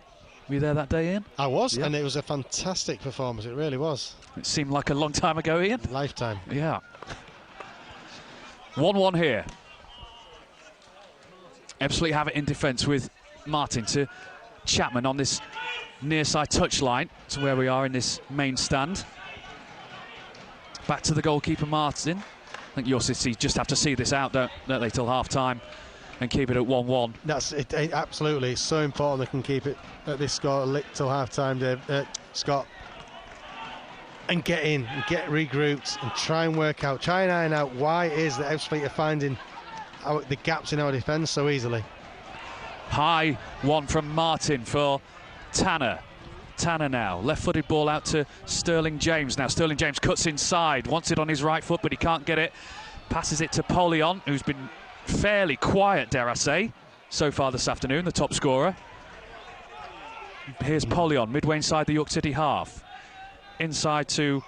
Were you there that day, Ian? I was, and it was a fantastic performance. It really was. It seemed like a long time ago, Ian. Lifetime. Yeah. 1-1 here. Ebbsfleet have it in defence with Martin to Chapman on this near side touchline to where we are in this main stand. Back to the goalkeeper Martin. I think York City just have to see this out, don't they, till half time and keep it at 1-1. That's it, absolutely. It's so important they can keep it at this score till half time, Dave, Scott. And get in, and get regrouped, and try and iron out why it is that Ebbsfleet are finding the gaps in our defence so easily. High one from Martin for Tanner. Tanner now, left-footed ball out to Sterling James. Now Sterling James cuts inside, wants it on his right foot, but he can't get it. Passes it to Polion, who's been fairly quiet, dare I say, so far this afternoon, the top scorer. Here's Polion, midway inside the York City half. Inside to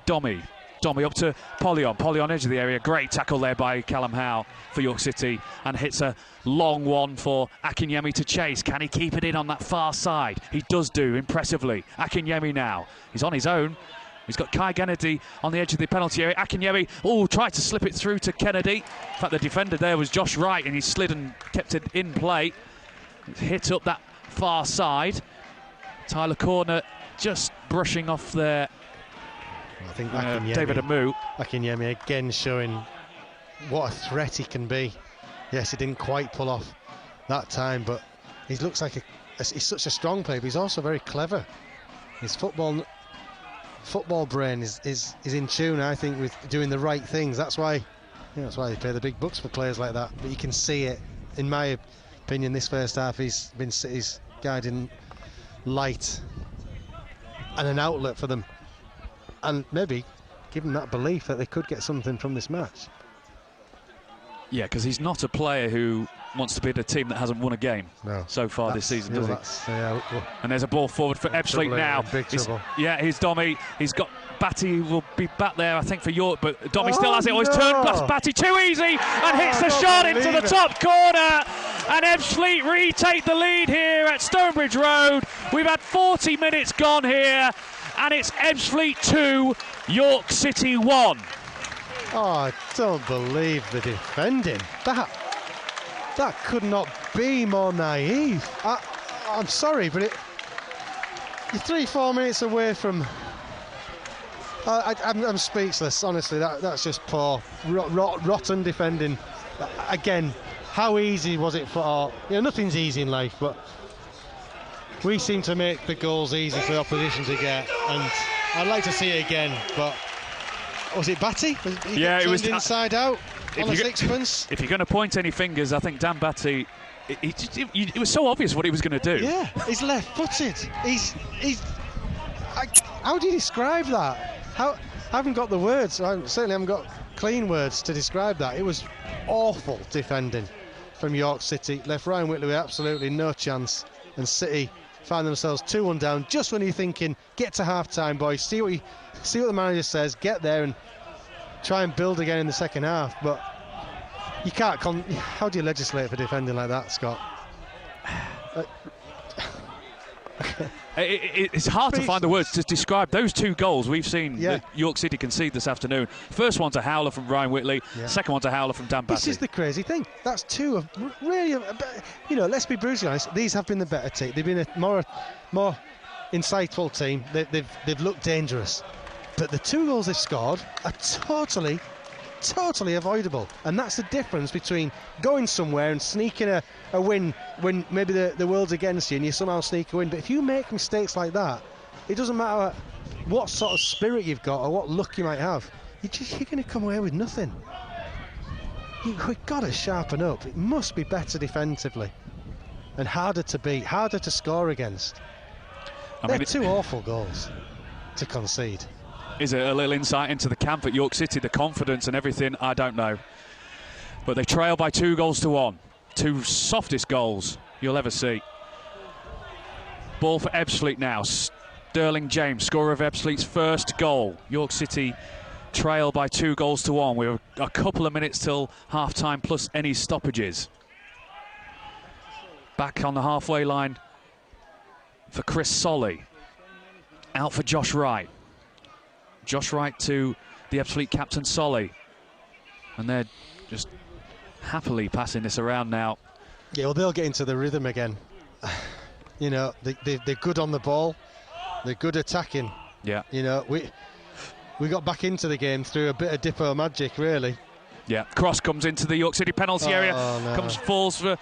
Domi. Domi up to Polion. Polion edge of the area. Great tackle there by Callum Howe for York City, and hits a long one for Akinyemi to chase. Can he keep it in on that far side? He does do, impressively. Akinyemi now. He's on his own. He's got Kai Kennedy on the edge of the penalty area. Akinyemi, tried to slip it through to Kennedy. In fact, the defender there was Josh Wright, and he slid and kept it in play. Hit up that far side. Tyler Corner just brushing off there. I think David Amu. Akinyemi again showing what a threat he can be. Yes, he didn't quite pull off that time, but he looks like he's such a strong player, but he's also very clever. His football brain is in tune, I think, with doing the right things. That's why they pay the big bucks for players like that. But you can see it, in my opinion, this first half he's been City's guiding light and an outlet for them, and maybe give them that belief that they could get something from this match. Yeah, because he's not a player who wants to be the team that hasn't won a game so far this season, does he? And there's a ball forward for Ebbsfleet now. Big trouble. Here's Domi. He's got Batty, will be back there, I think, for York, but Domi still has it. He's turned past Batty too easy and hits the shot into the top corner. And Ebbsfleet retake the lead here at Stonebridge Road. We've had 40 minutes gone here, and it's Ebbsfleet 2, York City 1. Oh, I don't believe the defending. That could not be more naive. I'm sorry, but you're 3-4 minutes away from. I'm speechless, honestly. That's just poor, rotten defending. Again, how easy was it for? Nothing's easy in life, but we seem to make the goals easy for the opposition to get, and I'd like to see it again. But was it Batty? It was inside out on a sixpence. If you're going to point any fingers, I think Dan Batty. It was so obvious what he was going to do. Yeah, he's left-footed. How do you describe that? I haven't got the words. I certainly haven't got clean words to describe that. It was awful defending from York City. Left Ryan Whitley with absolutely no chance, and City found themselves 2-1 down just when you're thinking, get to half-time, boys. See what the manager says. Get there and try and build again in the second half. But you can't. How do you legislate for defending like that, Scott? It's hard to find the words to describe those two goals we've seen that York City concede this afternoon. First one's a howler from Ryan Whitley, second one's a howler from Dan Batty. This is the crazy thing. That's two of really, let's be brutally honest, these have been the better team. They've been a more insightful team. They've looked dangerous. But the two goals they've scored are totally avoidable, and that's the difference between going somewhere and sneaking a win when maybe the world's against you and you somehow sneak a win. But if you make mistakes like that, it doesn't matter what sort of spirit you've got or what luck you might have, you're going to come away with nothing. We've got to sharpen up. It must be better defensively and harder to beat, harder to score against. They're two awful goals to concede. Is it a little insight into the camp at York City, the confidence and everything? I don't know. But they trail by 2-1. Two softest goals you'll ever see. Ball for Ebbsfleet now. Sterling James, scorer of Ebbsfleet's first goal. York City trail by 2-1. We're a couple of minutes till half-time plus any stoppages. Back on the halfway line for Chris Solly. Out for Josh Wright. Josh Wright to the Ebbsfleet captain Solly, and they're just happily passing this around now. Yeah, well, they'll get into the rhythm again. You know, they're good on the ball. They're good attacking. Yeah. You know, we got back into the game through a bit of Dippo magic, really. Yeah. Cross comes into the York City penalty area. No. Falls for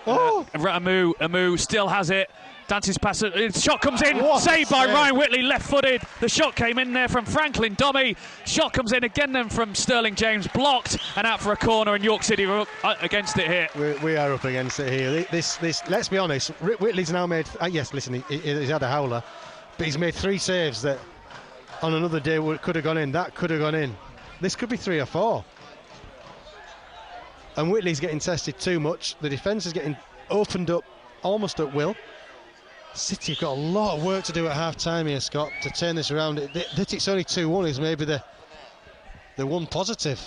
Amu. Amu still has it. Dances past it. Shot comes in. Saved by Ryan Whitley, left-footed. The shot came in there from Franklin Dummy. Shot comes in again then from Sterling James, blocked and out for a corner. And York City are up against it here. We are up against it here. This. Let's be honest. Whitley's now made. Yes, listen, he's had a howler, but he's made 3 saves that on another day could have gone in. That could have gone in. This could be 3 or 4. And Whitley's getting tested too much. The defence is getting opened up almost at will. City have got a lot of work to do at half-time here, Scott, to turn this around. That it's only 2-1 is maybe the one positive.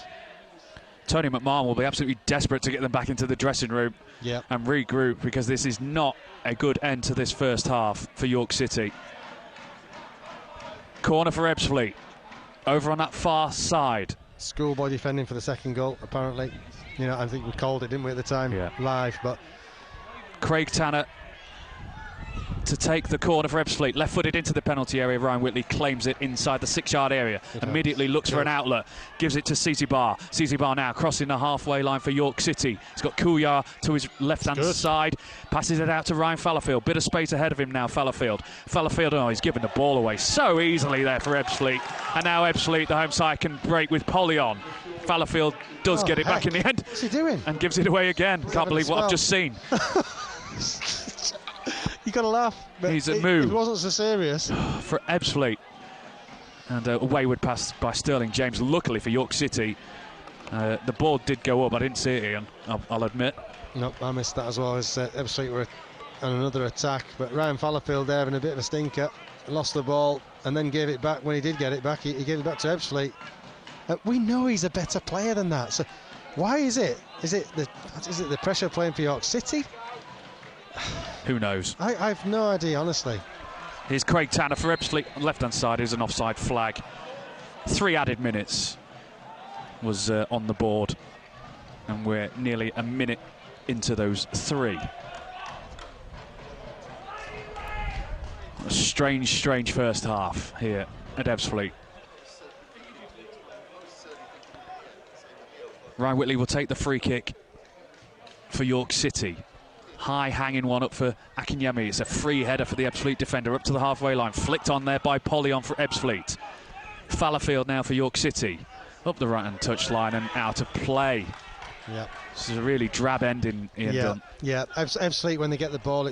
Tony McMahon will be absolutely desperate to get them back into the dressing room and regroup, because this is not a good end to this first half for York City. Corner for Ebbsfleet. Over on that far side. Schoolboy defending for the second goal, apparently. You know, I think we called it, didn't we, at the time, live. But Craig Tanner to take the corner for Ebbsfleet. Left-footed into the penalty area. Ryan Whitley claims it inside the 6-yard area. Immediately looks for an outlet. Gives it to Cece Barr. Cece Barr now crossing the halfway line for York City. He's got Kouya to his left-hand side. Passes it out to Ryan Fallowfield. Bit of space ahead of him now, Fallowfield. He's given the ball away so easily there for Ebbsfleet. And now Ebbsfleet, the home side, can break with Polly on. Fallowfield does get it back in the end. What's he doing? And gives it away again. Can't believe what I've just seen. You got to laugh. But He's a move. It wasn't so serious. For Ebbsfleet. And a wayward pass by Sterling James. Luckily for York City, the ball did go up. I didn't see it, Ian, I'll admit. No, I missed that as well. As Ebbsfleet were on another attack. But Ryan Fallowfield there having a bit of a stinker. Lost the ball and then gave it back. When he did get it back, he gave it back to Ebbsfleet. We know he's a better player than that. So why is it? Is it the pressure playing for York City? Who knows? I've no idea, honestly. Here's Craig Tanner for Ebbsfleet. On the left-hand side is an offside flag. 3 added minutes was on the board. And we're nearly a minute into those 3. A strange first half here at Ebbsfleet. Ryan Whitley will take the free kick for York City. High hanging one up for Akinyemi. It's a free header for the Ebbsfleet defender up to the halfway line. Flicked on there by Polyon for Ebbsfleet. Fallowfield now for York City. Up the right hand touchline and out of play. Yeah. This is a really drab ending, Ian Dunn. Yeah. Ebbsfleet, when they get the ball,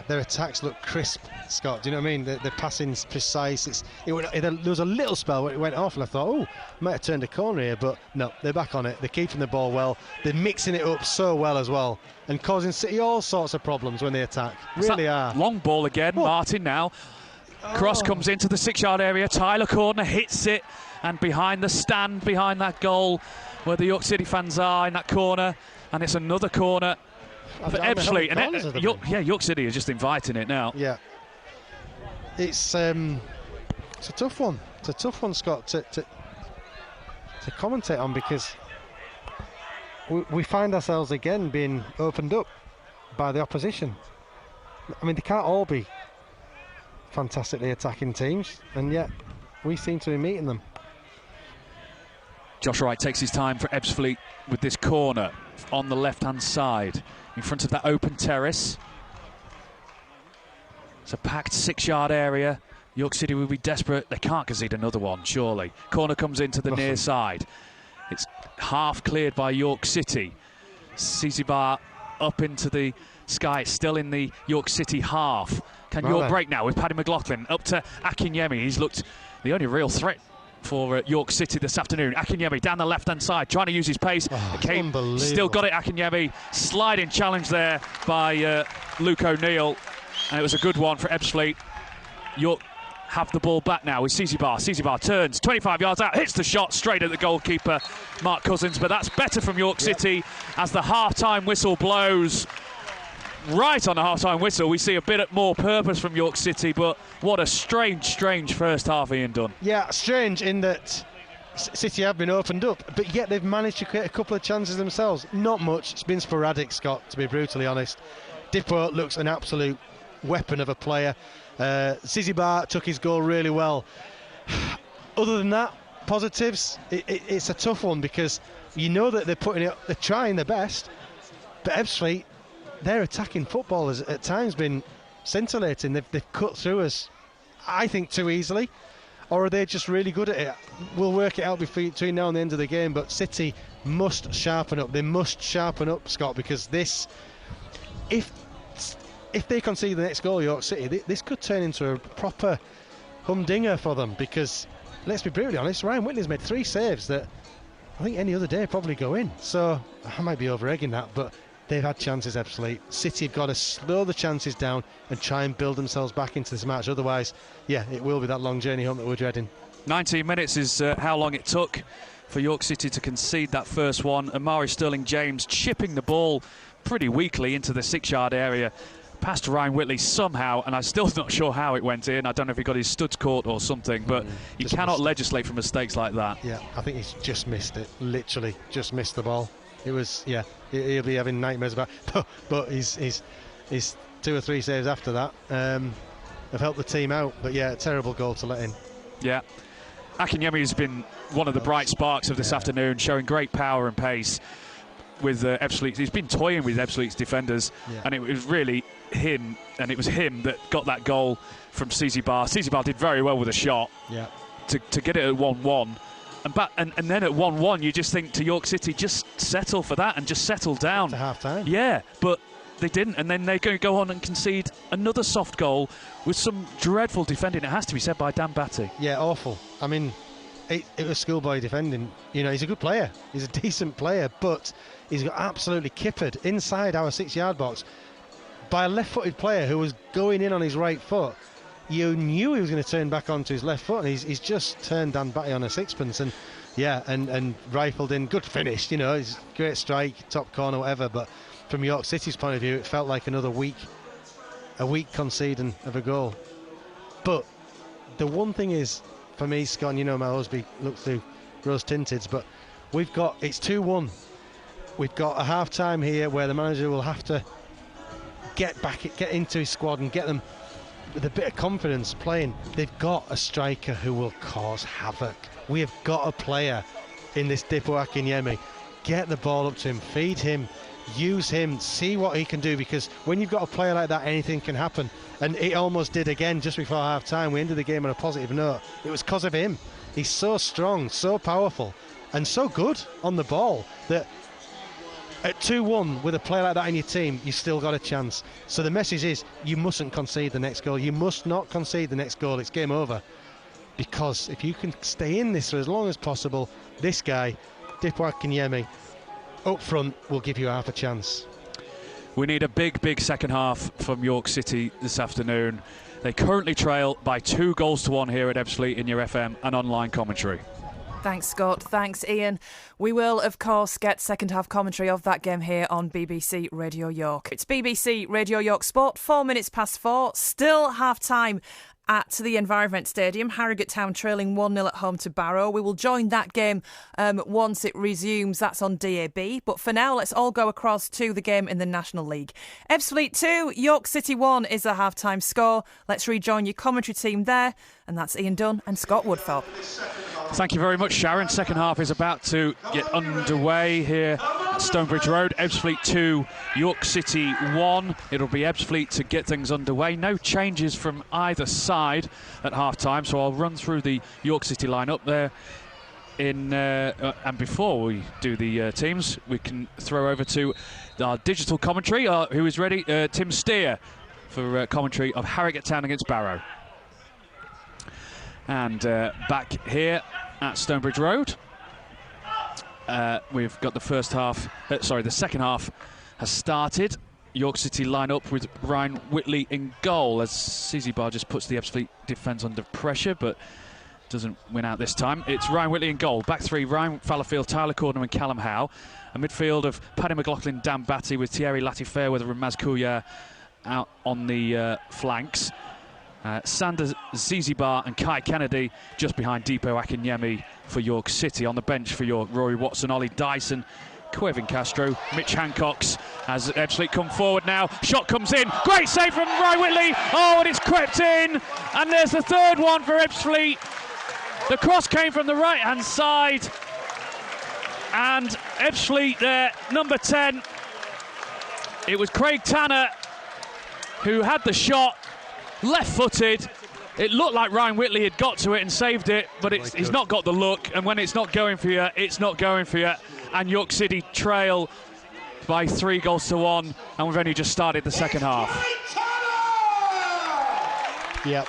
their attacks look crisp, Scott. Do you know what I mean? The passing's precise. There was a little spell where it went off and I thought, might have turned a corner here, but no, they're back on it. They're keeping the ball well. They're mixing it up so well as well and causing City all sorts of problems when they attack. Really are. Long ball again. What? Martin now. Cross comes into the 6-yard area. Tyler Cordner hits it, and behind the stand, behind that goal where the York City fans are in that corner, and it's another corner for Ebbsfleet. And York City is just inviting it now. Yeah. It's a tough one. It's a tough one, Scott, to commentate on, because we find ourselves again being opened up by the opposition. I mean, they can't all be fantastically attacking teams, and yet we seem to be meeting them. Josh Wright takes his time for Ebbsfleet with this corner on the left-hand side in front of that open terrace. It's a packed 6-yard area. York City will be desperate. They can't concede another one, surely. Corner comes into the near side. It's half cleared by York City. Cece Barr up into the sky. It's still in the York City half. Can York break now with Paddy McLaughlin up to Akinyemi? He's looked the only real threat for York City this afternoon. Akinyemi down the left-hand side, trying to use his pace. Still got it, Akinyemi. Sliding challenge there by Luke O'Neill. And it was a good one for Ebbsfleet. York have the ball back now with Cece Barr. Cece Barr turns 25 yards out, hits the shot straight at the goalkeeper, Mark Cousins. But that's better from York City as the half-time whistle blows. Right on the half-time whistle, we see a bit more purpose from York City, but what a strange first half, Ian Dunn. Yeah, strange in that City have been opened up, but yet they've managed to create a couple of chances themselves. Not much. It's been sporadic, Scott, to be brutally honest. Dippo looks an absolute weapon of a player. Zizibar took his goal really well. Other than that, positives, it's a tough one because you know that they're trying their best, but Ebbsfleet, their attacking football has at times been scintillating. They've cut through us, I think, too easily, or are they just really good at it? We'll work it out between now and the end of the game, but City must sharpen up. They must sharpen up, Scott, because this, if they concede the next goal, York City, this could turn into a proper humdinger for them, because let's be brutally honest, Ryan Whitley's made 3 saves that I think any other day probably go in. So I might be over-egging that, but they've had chances, Ebbsfleet. City have got to slow the chances down and try and build themselves back into this match. Otherwise, yeah, it will be that long journey home that we're dreading. 19 minutes is how long it took for York City to concede that first one. Amari Sterling-James chipping the ball pretty weakly into the 6-yard area, past Ryan Whitley somehow, and I'm still not sure how it went in. I don't know if he got his studs caught or something, but you cannot legislate from mistakes like that. Yeah, I think he's just missed it. Literally just missed the ball. It was, yeah, he'll be having nightmares about it. But his 2 or 3 saves after that have helped the team out. But yeah, a terrible goal to let in. Yeah. Akinyemi has been one of the bright sparks of this afternoon, showing great power and pace with Ebbsfleet. He's been toying with Ebbsfleet's defenders, and it was really him, and it was him that got that goal from Zizibar. Zizibar did very well with a shot to get it at 1-1. And then at 1-1, you just think to York City, just settle for that and just settle down. To half-time. Yeah, but they didn't, and then they're going to go on and concede another soft goal with some dreadful defending, it has to be said, by Dan Batty. Yeah, awful. I mean, it was schoolboy defending. You know, he's a good player. He's a decent player, but he's got absolutely kippered inside our 6-yard box by a left-footed player who was going in on his right foot. You knew he was going to turn back onto his left foot, and he's just turned Dan Batty on a sixpence, and and rifled in. Good finish, you know, it's a great strike, top corner, whatever, but from York City's point of view, it felt like another weak conceding of a goal. But the one thing is, for me, Scott, and you know, my Hosby look through rose-tinteds, but it's 2-1. We've got a half-time here where the manager will have to get into his squad and get them with a bit of confidence playing. They've got a striker who will cause havoc. We have got a player in this Dipo Akinyemi. Get the ball up to him, feed him, use him, see what he can do, because when you've got a player like that, anything can happen. And it almost did again just before half-time. We ended the game on a positive note. It was because of him. He's so strong, so powerful, and so good on the ball that at 2-1 with a player like that in your team, you've still got a chance. So the message is, you mustn't concede the next goal. You must not concede the next goal. It's game over. Because if you can stay in this for as long as possible, this guy, Dipo Akinyemi, up front will give you half a chance. We need a big second half from York City this afternoon. They currently trail by 2-1 here at Ebbsfleet in your FM and online commentary. Thanks, Scott. Thanks, Ian. We will, of course, get second half commentary of that game here on BBC Radio York. It's BBC Radio York Sport, 4 minutes past 4. Still half time at the Environment Stadium. Harrogate Town trailing 1-0 at home to Barrow. We will join that game once it resumes. That's on DAB. But for now, let's all go across to the game in the National League. Ebbsfleet 2, York City 1 is the half-time score. Let's rejoin your commentary team there. And that's Ian Dunn and Scott Woodthorpe. Thank you very much, Sharon. Second half is about to get underway here at Stonebridge Road. Ebbsfleet 2, York City 1. It'll be Ebbsfleet to get things underway. No changes from either side at half-time, so I'll run through the York City line-up there. And before we do the teams, we can throw over to our digital commentary, who is ready, Tim Steer, for commentary of Harrogate Town against Barrow. And back here at Stonebridge Road, we've got the second half has started. York City line up with Ryan Whitley in goal as Zizibar just puts the Ebbsfleet defence under pressure, but doesn't win out this time. It's Ryan Whitley in goal. Back three, Ryan Fallowfield, Tyler Cordner and Callum Howe. A midfield of Paddy McLaughlin, Dan Batty, with Thierry Latifairweather and Maz Kouya out on the flanks. Sanders, Zizibar and Kai Kennedy just behind Dipo Akinyemi for York City. On the bench for York, Rory Watson, Ollie Dyson, Quevin Castro, Mitch Hancox As Ebbsfleet come forward now, shot comes in, great save from Ryan Whitley, oh, and it's crept in, and there's the third one for Ebbsfleet. The cross came from the right-hand side, and Ebbsfleet there, number 10. It was Craig Tanner who had the shot, left-footed. It looked like Ryan Whitley had got to it and saved it, but he's not got the look, and when it's not going for you, it's not going for you. And York City trail by 3-1, and we've only just started the second half. Yep.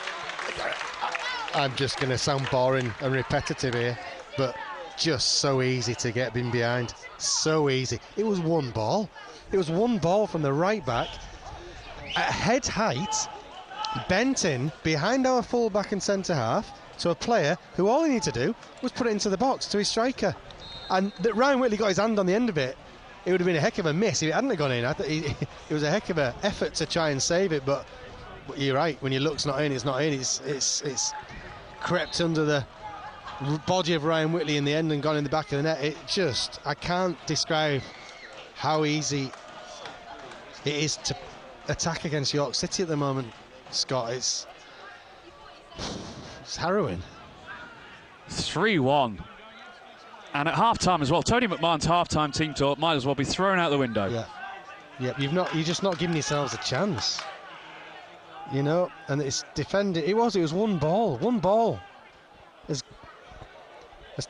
I'm just going to sound boring and repetitive here, but just so easy to get in behind. So easy. It was one ball. It was one ball from the right back at head height, bent in behind our full-back and centre half to a player who all he needed to do was put it into the box to his striker. And that Ryan Whitley got his hand on the end of it. It would have been a heck of a miss if it hadn't gone in. I thought it was a heck of an effort to try and save it, but you're right. When your look's not in, it's not in. It's crept under the body of Ryan Whitley in the end and gone in the back of the net. I can't describe how easy it is to attack against York City at the moment, Scott. It's harrowing. 3-1. And at half-time as well, Tony McMahon's half-time team talk might as well be thrown out the window. Yeah. You're just not giving yourselves a chance. You know, and it's defended. It was one ball. Has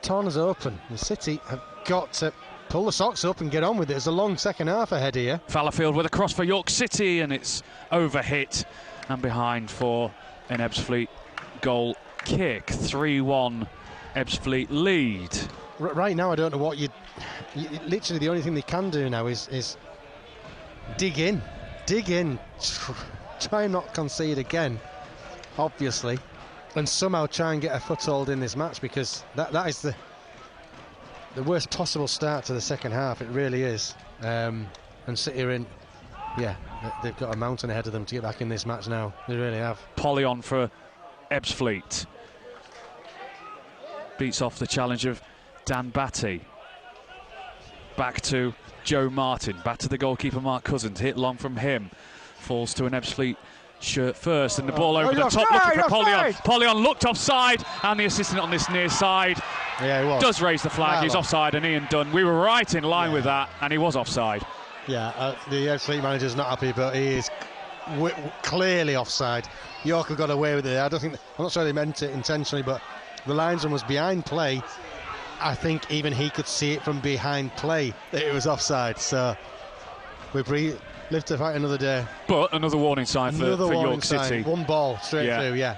torn us open. The City have got to pull the socks up and get on with it. There's a long second half ahead here. Fallowfield with a cross for York City, and it's overhit and behind for an Ebbsfleet goal kick. 3-1 Ebbsfleet lead. Right now, I don't know what you literally the only thing they can do now is dig in, try and not concede again, obviously, and somehow try and get a foothold in this match, because that is the worst possible start to the second half. It really is. And City are in, they've got a mountain ahead of them to get back in this match now. They really have. Polly on for Ebbsfleet. Beats off the challenge of Dan Batty. Back to Joe Martin. Back to the goalkeeper Mark Cousins. Hit long from him. Falls to an Ebbsfleet shirt first, and the ball over the top looking for Polly. Polly looked offside, and the assistant on this near side does raise the flag. He's offside, and Ian Dunn. We were right in line with that, and he was offside. Yeah, the Ebbsfleet manager's not happy, but he is clearly offside. York have got away with it. I'm not sure they meant it intentionally, but the linesman was behind play. I think even he could see it from behind play that it was offside. So we live to fight another day. But another warning sign for York City. One ball straight through,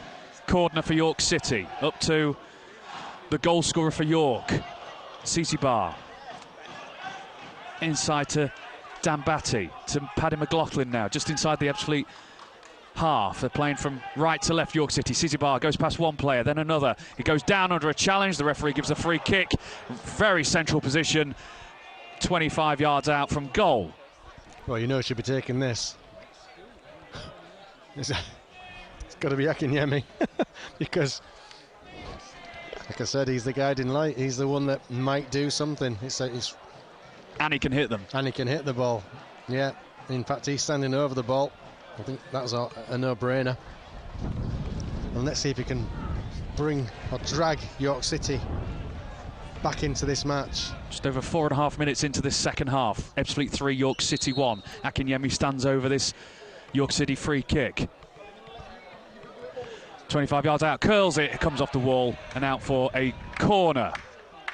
Corner for York City. Up to the goal scorer for York, Cici Barr. Inside to Dan Batty, to Paddy McLaughlin now, just inside the Ebbsfleet half. They're playing from right to left, York City. Cici Barr goes past one player, then another. He goes down under a challenge. The referee gives a free kick. Very central position, 25 yards out from goal. Well, you know it should be taking this. It's got to be Akinyemi because, like I said, he's the guiding light. He's the one that might do something. And he can hit them. And he can hit the ball. Yeah, in fact, he's standing over the ball. I think that's a no-brainer. And let's see if he can bring or drag York City back into this match. Just over 4.5 minutes into this second half. Ebbsfleet 3, York City 1. Akinyemi stands over this York City free kick. 25 yards out, curls it, comes off the wall and out for a corner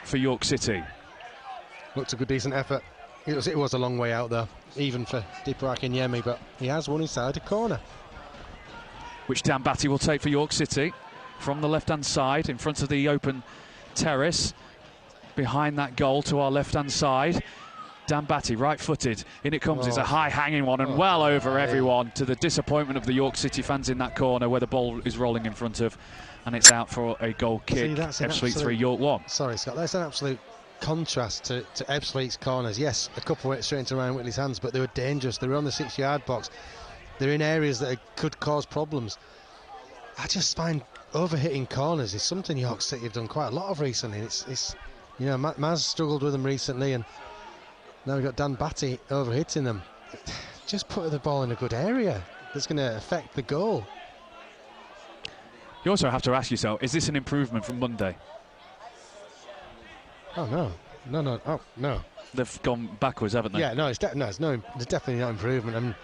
for York City. Looked a good, decent effort. It was a long way out though, even for Dipo Akinyemi, but he has won inside a corner. Which Dan Batty will take for York City from the left-hand side in front of the open terrace. Behind that goal to our left-hand side. Dan Batty, right-footed. In it comes. It's a high-hanging one and well over everyone, to the disappointment of the York City fans in that corner where the ball is rolling in front of, and it's out for a goal kick. Ebbsfleet 3, York 1. Sorry, Scott, that's an absolute contrast to Ebbsfleet's corners. Yes, a couple went straight into Ryan Whitley's hands, but they were dangerous. They were on the 6-yard box. They're in areas that could cause problems. I just find overhitting corners is something York City have done quite a lot of recently. It's you know, Maz struggled with them recently, and now we've got Dan Batty overhitting them. just put the ball in a good area that's going to affect the goal. You also have to ask yourself, is this an improvement from Monday? Oh, no. Oh, no. They've gone backwards, haven't they? Yeah, no, there's definitely no improvement. I mean,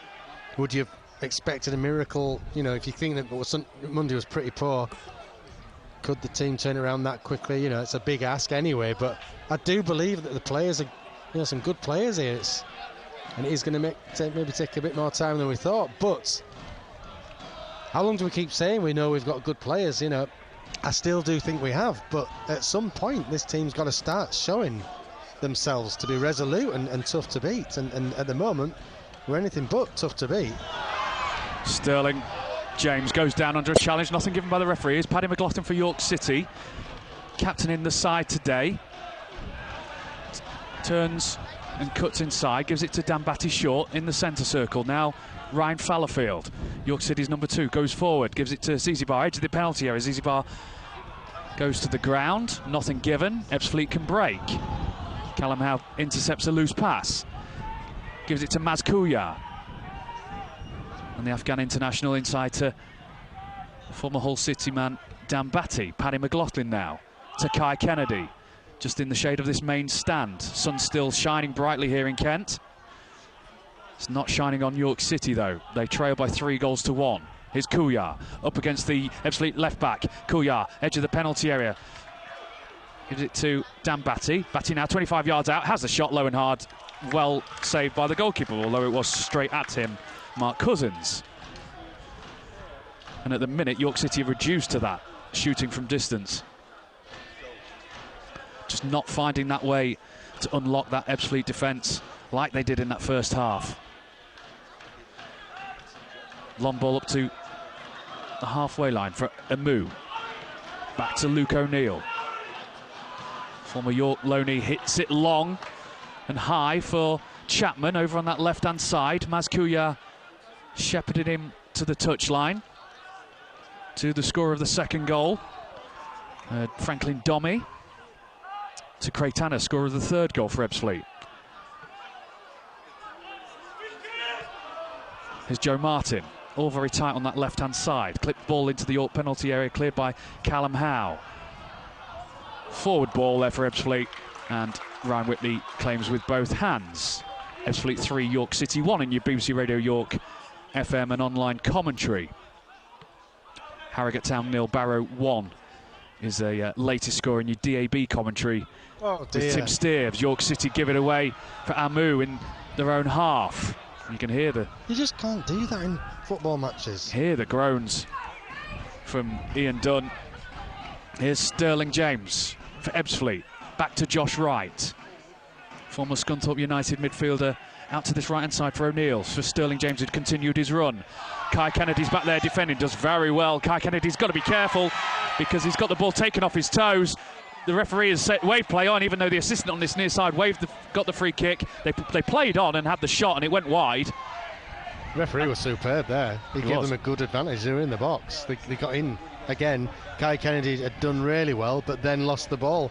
would you have expected a miracle? You know, if you think that Monday was pretty poor, could the team turn around that quickly? You know, it's a big ask anyway, but I do believe that the players are, some good players here. And it is going to maybe take a bit more time than we thought. But how long do we keep saying we know we've got good players? You know, I still do think we have. But at some point, this team's got to start showing themselves to be resolute and tough to beat. And at the moment, we're anything but tough to beat. Sterling James goes down under a challenge. Nothing given by the referee. It's Paddy McLaughlin for York City, captain in the side today. Turns and cuts inside, gives it to Dan Batty short in the centre circle. Now Ryan Fallowfield, York City's number 2, goes forward, gives it to Zizibar, edge of the penalty area. Zizibar goes to the ground, nothing given. Ebbsfleet can break. Callum Howe intercepts a loose pass, gives it to Maz Kouya. And the Afghan international inside to former Hull City man Dan Batty. Paddy McLaughlin now to Kai Kennedy, just in the shade of this main stand. Sun still shining brightly here in Kent. It's not shining on York City though. They trail by 3-1. Here's Kouya up against the Ebbsfleet left back. Kouya, edge of the penalty area. Gives it to Dan Batty. Batty now 25 yards out, has a shot low and hard. Well saved by the goalkeeper, although it was straight at him, Mark Cousins. And at the minute, York City have reduced to that, shooting from distance. Just not finding that way to unlock that Ebbsfleet defence like they did in that first half. Long ball up to the halfway line for Amu. Back to Luke O'Neill. Former York loanee hits it long and high for Chapman over on that left-hand side. Maz Kouya shepherded him to the touchline, to the scorer of the second goal, Franklin Domi, to Craig Tanner, scorer of the third goal for Ebbsfleet. Here's Joe Martin, all very tight on that left-hand side. Clipped ball into the York penalty area, cleared by Callum Howe. Forward ball there for Ebbsfleet, and Ryan Whitney claims with both hands. Ebbsfleet 3, York City 1 in your BBC Radio York FM and online commentary. Harrogate Town 0, Barrow 1 is a latest score in your DAB commentary. Oh dear. With Tim Steeves. York City give it away for Amu in their own half. You can hear You just can't do that in football matches. Hear the groans from Ian Dunn. Here's Sterling James for Ebbsfleet. Back to Josh Wright. Former Scunthorpe United midfielder out to this right-hand side for O'Neill. For Sterling James, who'd continued his run. Kai Kennedy's back there defending, does very well. Kai Kennedy's got to be careful because he's got the ball taken off his toes. The referee has set wave play on, even though the assistant on this near side got the free kick. They played on and had the shot, and it went wide. The referee was superb there. He gave them a good advantage. They were in the box. They got in again. Kai Kennedy had done really well, but then lost the ball.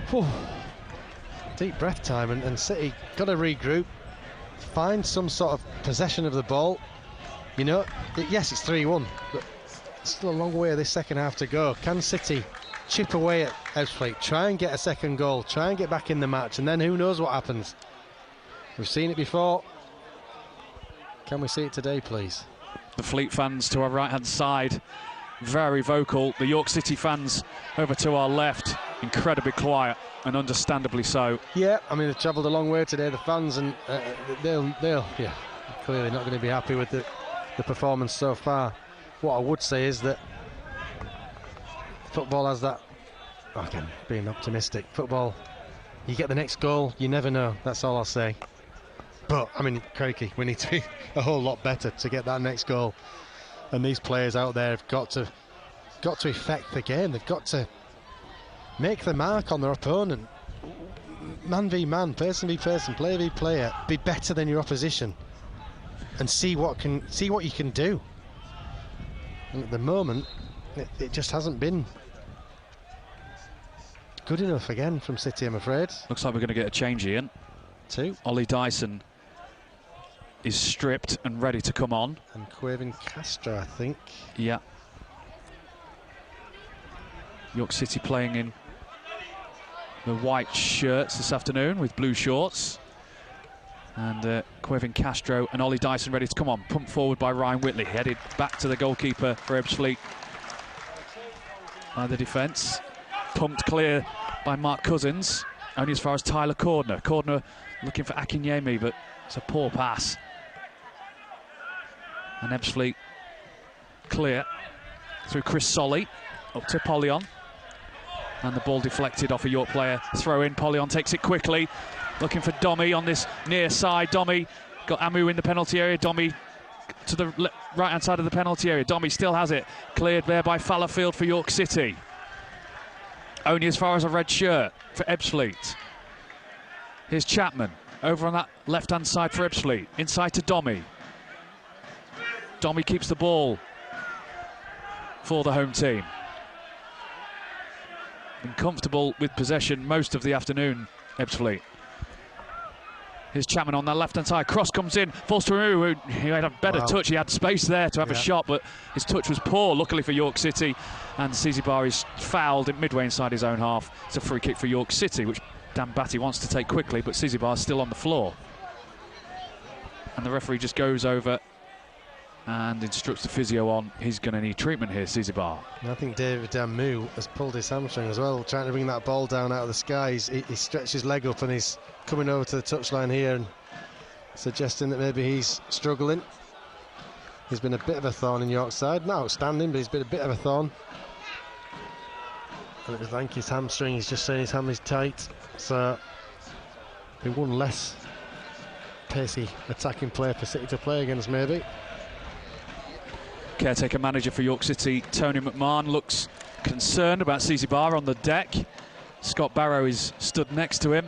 Whew. Deep breath time, and City got to regroup, find some sort of possession of the ball. You know, yes, it's 3-1, but still a long way of this second half to go. Can City chip away at Ebbsfleet, try and get a second goal, try and get back in the match, and then who knows what happens? We've seen it before. Can we see it today, please? The Fleet fans to our right-hand side, very vocal. The York City fans over to our left, incredibly quiet, and understandably so. Yeah, I mean, they've travelled a long way today, the fans, and they'll clearly not going to be happy with the performance so far. What I would say is that football has that, again, being optimistic, football, you get the next goal, you never know, that's all I'll say. But, I mean, crikey, we need to be a whole lot better to get that next goal. And these players out there have got to affect the game. They've got to make the mark on their opponent. Man v man, person v person, player v player. Be better than your opposition, and see what you can do. And at the moment, it just hasn't been good enough again from City, I'm afraid. Looks like we're going to get a change, Ian. Two. Ollie Dyson is stripped and ready to come on. And Quavin Castro, I think. Yeah. York City playing in the white shirts this afternoon with blue shorts. And Quavin Castro and Ollie Dyson ready to come on. Pumped forward by Ryan Whitley. Headed back to the goalkeeper for Ebbsfleet by the defence. Pumped clear by Mark Cousins. Only as far as Tyler Cordner. Cordner looking for Akinyemi, but it's a poor pass. And Ebbsfleet clear through Chris Solly. Up to Polyon. And the ball deflected off a York player. Throw in. Polyon takes it quickly. Looking for Domi on this near side. Domi got Amu in the penalty area. Domi to the right-hand side of the penalty area. Domi still has it. Cleared there by Fallowfield for York City. Only as far as a red shirt for Ebbsfleet. Here's Chapman over on that left-hand side for Ebbsfleet. Inside to Domi. Domi keeps the ball for the home team. Been comfortable with possession most of the afternoon, Ebbsfleet. Here's Chapman on that left-hand side. Cross comes in. Falls to Amu. He had a better touch. He had space there to have a shot, but his touch was poor, luckily for York City. And Zizibar is fouled at midway inside his own half. It's a free kick for York City, which Dan Batty wants to take quickly, but Zizibar is still on the floor. And the referee just goes over and instructs the physio on he's going to need treatment here, Zizibar. I think David Amu has pulled his hamstring as well, trying to bring that ball down out of the skies. He stretched his leg up and he's coming over to the touchline here and suggesting that maybe he's struggling. He's been a bit of a thorn in York's side. Not outstanding, but he's been a bit of a thorn. And I think his hamstring, he's just saying his ham is tight. So, be one less pacey attacking player for City to play against, maybe. Caretaker manager for York City, Tony McMahon, looks concerned about Zizibar on the deck. Scott Barrow is stood next to him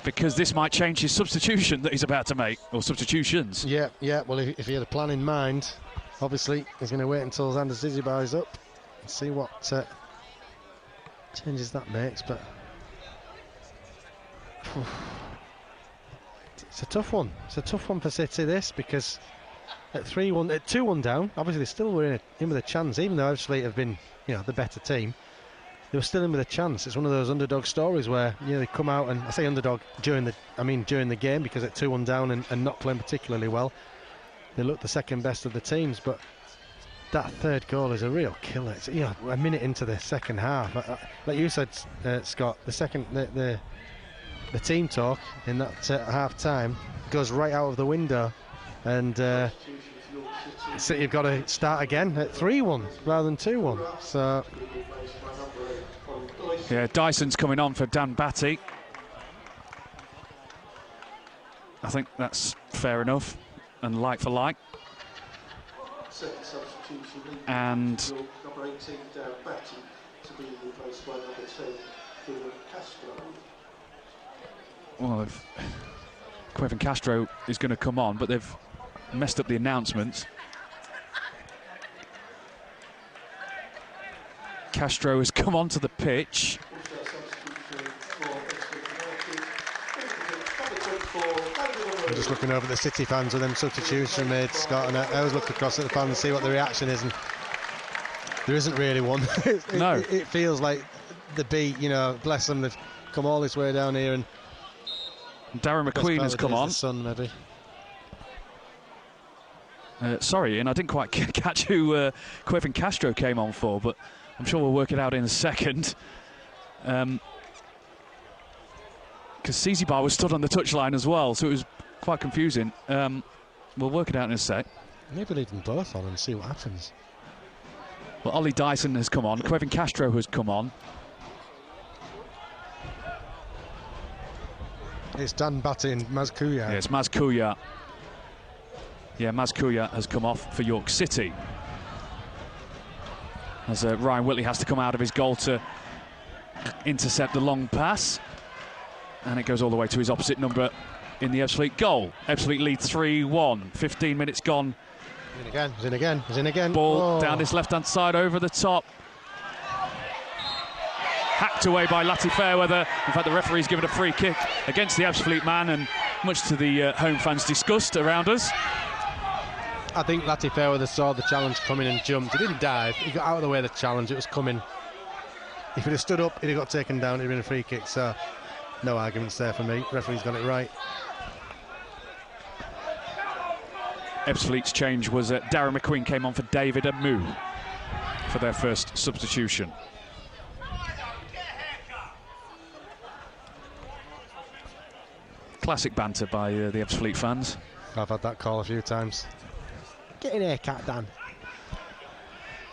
because this might change his substitution that he's about to make, or substitutions. Yeah, well, if he had a plan in mind, obviously he's going to wait until Xander Zizibar is up and see what changes that makes, but it's a tough one. It's a tough one for City, this, because at 3-1, at 2-1 down, obviously they still were in with a chance, even though Ebbsfleet have been, the better team. They were still in with a chance. It's one of those underdog stories where they come out, and I say underdog during the game, because at 2-1 down and not playing particularly well, they look the second best of the teams. But that third goal is a real killer. It's, a minute into the second half, like you said, Scott, the team talk in that half time goes right out of the window, and City have got to start again at 3-1 rather than 2-1. So. Yeah, Dyson's coming on for Dan Batty. I think that's fair enough and like for like. And well, Quavin Castro is going to come on, but they've messed up the announcements. Castro has come onto the pitch. I'm just looking over at the City fans with them substitutions made, Scott, and I always look across at the fans and see what the reaction is, and there isn't really one. No. It feels like the beat, bless them, they've come all this way down here, and Darren McQueen has come on. The sun, maybe. Sorry, and I didn't quite catch who Quavin Castro came on for, but I'm sure we'll work it out in a second. Because Zizibar was stood on the touchline as well, so it was quite confusing. We'll work it out in a sec. Maybe leave them both on and see what happens. Well, Ollie Dyson has come on. Quavin Castro has come on. It's Dan Batty and Maz Kuya. Yeah, it's Maz Kuya. Yeah, Maz Kuya has come off for York City. As Ryan Whitley has to come out of his goal to intercept the long pass. And it goes all the way to his opposite number in the Ebbsfleet goal. Ebbsfleet lead 3-1. 15 minutes gone. He's in again. Ball down this left-hand side over the top. Hacked away by Lati Fairweather. In fact, the referee's given a free kick against the Ebbsfleet man, and much to the home fans' disgust around us. I think Lati Fairweather saw the challenge coming and jumped. He didn't dive, he got out of the way of the challenge, it was coming. If he'd have stood up, he'd have got taken down, it'd have been a free kick, so no arguments there for me. Referee's got it right. Ebbsfleet's change was Darren McQueen came on for David Amu for their first substitution. Classic banter by the Ebbsfleet fans. I've had that call a few times. Get in here, cat Dan.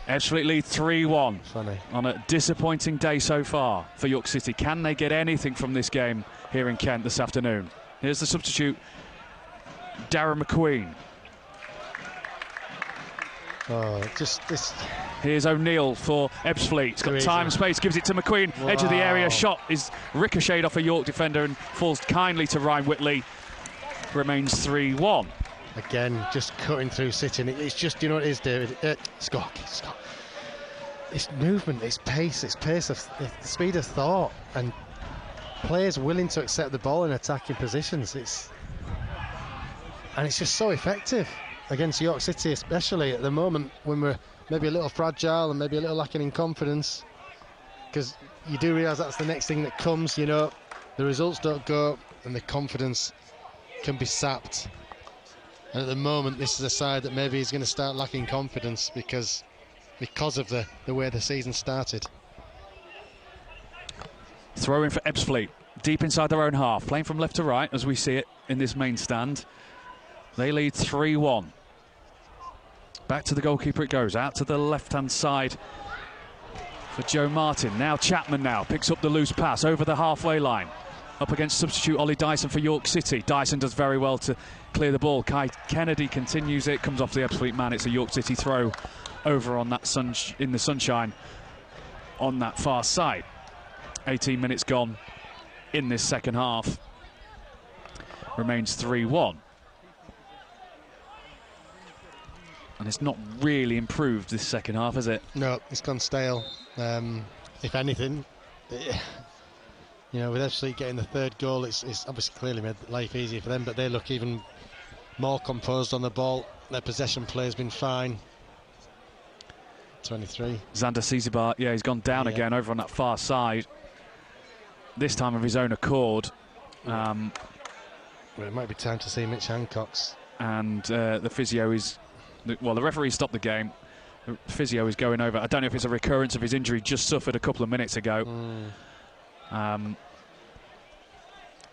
Ebbsfleet lead 3-1 Funny. on a disappointing day so far for York City. Can they get anything from this game here in Kent this afternoon? Here's the substitute, Darren McQueen. Oh, just this. Here's O'Neill for Ebbsfleet. He's got time and space, gives it to McQueen. Wow. Edge of the area, shot is ricocheted off a York defender and falls kindly to Ryan Whitley. Remains 3-1. Again, just cutting through sitting. It's just, you know what it is, David? Scott. It's movement, it's pace of speed of thought, and players willing to accept the ball in attacking positions. It's just so effective against York City, especially at the moment when we're maybe a little fragile and maybe a little lacking in confidence, because you do realise that's the next thing that comes. You know, the results don't go and the confidence can be sapped. And at the moment, this is a side that maybe is going to start lacking confidence because of the way the season started. Throw in for Ebbsfleet, deep inside their own half, playing from left to right as we see it in this main stand. They lead 3-1. Back to the goalkeeper it goes, out to the left-hand side for Joe Martin. Now Chapman picks up the loose pass over the halfway line. Up against substitute Ollie Dyson for York City. Dyson does very well to clear the ball. Kai Kennedy continues it, comes off the Ebbsfleet man. It's a York City throw over on that in the sunshine on that far side. 18 minutes gone in this second half. Remains 3-1. And it's not really improved this second half, has it? No, it's gone stale. If anything, you know, with Ebbsfleet getting the third goal, it's obviously clearly made life easier for them, but they look even more composed on the ball. Their possession play has been fine. 23. Xander Cizibar, he's gone down again over on that far side. This time of his own accord. Well, it might be time to see Mitch Hancock's. And the physio is... Well, the referee stopped the game. The physio is going over. I don't know if it's a recurrence of his injury just suffered a couple of minutes ago.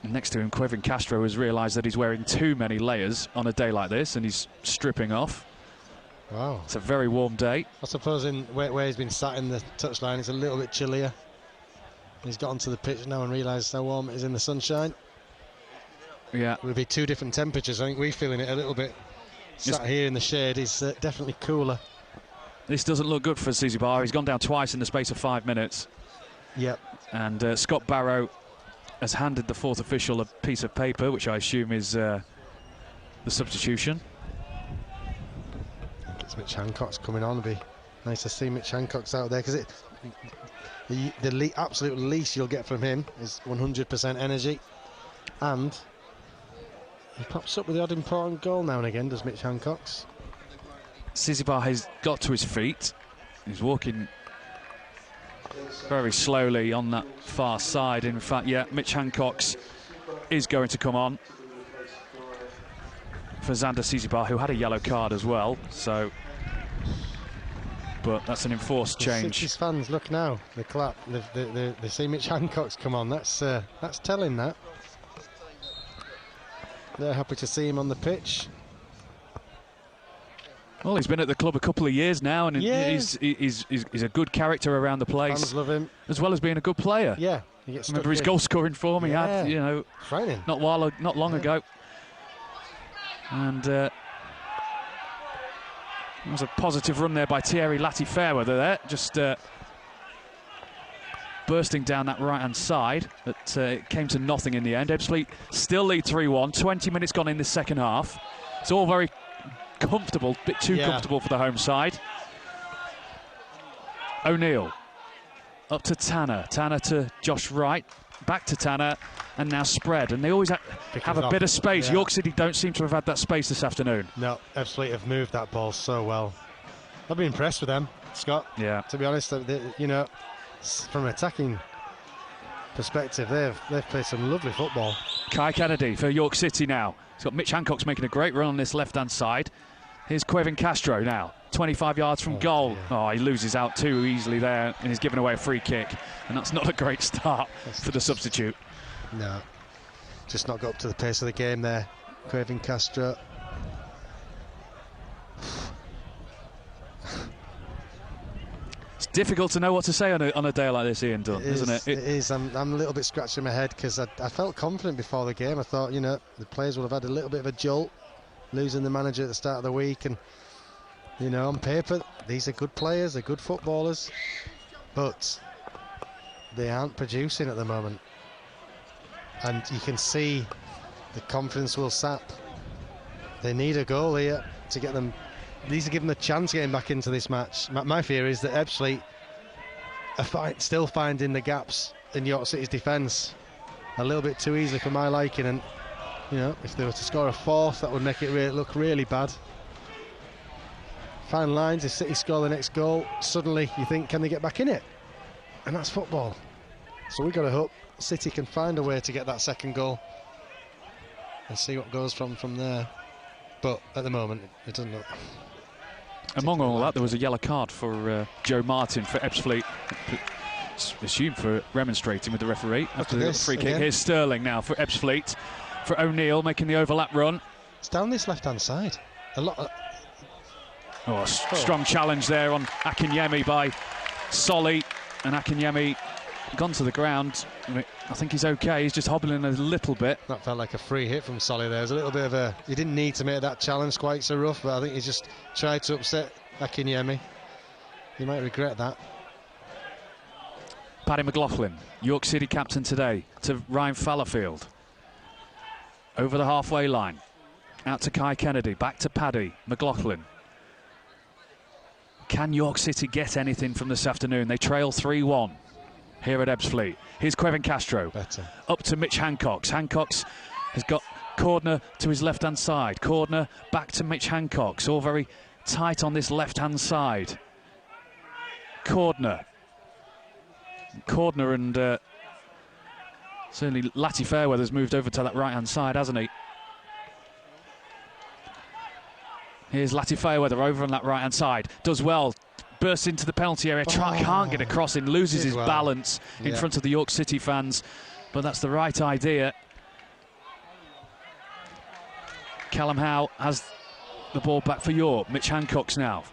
Next to him, Quevin Castro has realised that he's wearing too many layers on a day like this, and he's stripping off. Wow. It's a very warm day. I suppose where he's been sat in the touchline, it's a little bit chillier. He's got onto the pitch now and realised how warm it is in the sunshine. Yeah. It would be two different temperatures. I think we're feeling it a little bit. Sat here in the shade is definitely cooler. This doesn't look good for Cizibar. He's gone down twice in the space of 5 minutes. Yep. And Scott Barrow has handed the fourth official a piece of paper, which I assume is the substitution. It's Mitch Hancock's coming on. It'll be nice to see Mitch Hancock's out there, because the absolute least you'll get from him is 100% energy, and he pops up with the odd important goal now and again, does Mitch Hancock's. Cizibar has got to his feet. He's walking very slowly on that far side. In fact, Mitch Hancock's is going to come on for Xander Cizibar, who had a yellow card as well. So, but that's an enforced change. His fans, look now, they clap. They see Mitch Hancock's come on. That's telling that. They're happy to see him on the pitch. Well, he's been at the club a couple of years now, and he's a good character around the place. Fans love him, as well as being a good player. Yeah, he gets remember his goal scoring form he had, frightening. not long ago. And it was a positive run there by Thierry Lati Fairweather there, just bursting down that right-hand side, but it came to nothing in the end. Ebbsfleet still lead 3-1, 20 minutes gone in this second half. It's all very comfortable, a bit too comfortable for the home side. O'Neill up to Tanner to Josh Wright, back to Tanner, and now spread, and they always have a bit of space. Yeah. York City don't seem to have had that space this afternoon. No, Ebbsfleet have moved that ball so well. I've been impressed with them, Scott. Yeah. To be honest, from an attacking perspective, they've played some lovely football. Kai Kennedy for York City now. He's got Mitch Hancock's making a great run on this left-hand side. Here's Quevin Castro now, 25 yards from goal. He loses out too easily there, and he's given away a free kick. And that's not a great start for the substitute. No, just not got up to the pace of the game there, Quevin Castro. It's difficult to know what to say on a day like this, Ian Dunn, isn't it? It is. I'm a little bit scratching my head because I felt confident before the game. I thought, the players would have had a little bit of a jolt, losing the manager at the start of the week, and on paper these are good players, they're good footballers, but they aren't producing at the moment, and you can see the confidence will sap. They need a goal here to get them, at least to give them a chance getting back into this match. My fear is that Ebbsfleet are still finding the gaps in York City's defence a little bit too easily for my liking, and if they were to score a fourth, that would make it look really bad. Fine lines, if City score the next goal, suddenly you think, can they get back in it? And that's football. So we've got to hope City can find a way to get that second goal and see what goes from there. But at the moment, it doesn't look... Among all that, there was a yellow card for Joe Martin for Ebbsfleet. Assumed for remonstrating with the referee after the free kick. Here's Sterling now for Ebbsfleet. For O'Neill making the overlap run. It's down this left-hand side. A lot of... Strong challenge there on Akinyemi by Solly, and Akinyemi gone to the ground. I think he's okay, he's just hobbling a little bit. That felt like a free hit from Solly there. There's a little bit of a... He didn't need to make that challenge quite so rough, but I think he just tried to upset Akinyemi. He might regret that. Paddy McLaughlin, York City captain today, to Ryan Fallowfield. Over the halfway line. Out to Kai Kennedy, back to Paddy McLaughlin. Can York City get anything from this afternoon? They trail 3-1 here at Ebbsfleet. Here's Quevin Castro. Better. Up to Mitch Hancock. Hancock has got Cordner to his left-hand side. Cordner back to Mitch Hancock. All very tight on this left-hand side. Cordner and certainly Latty Fairweather's moved over to that right-hand side, hasn't he? Here's Latty Fairweather over on that right-hand side. Does well. Bursts into the penalty area. Can't get across in. Loses his balance in front of the York City fans. But that's the right idea. Callum Howe has the ball back for York. Mitch Hancock's now.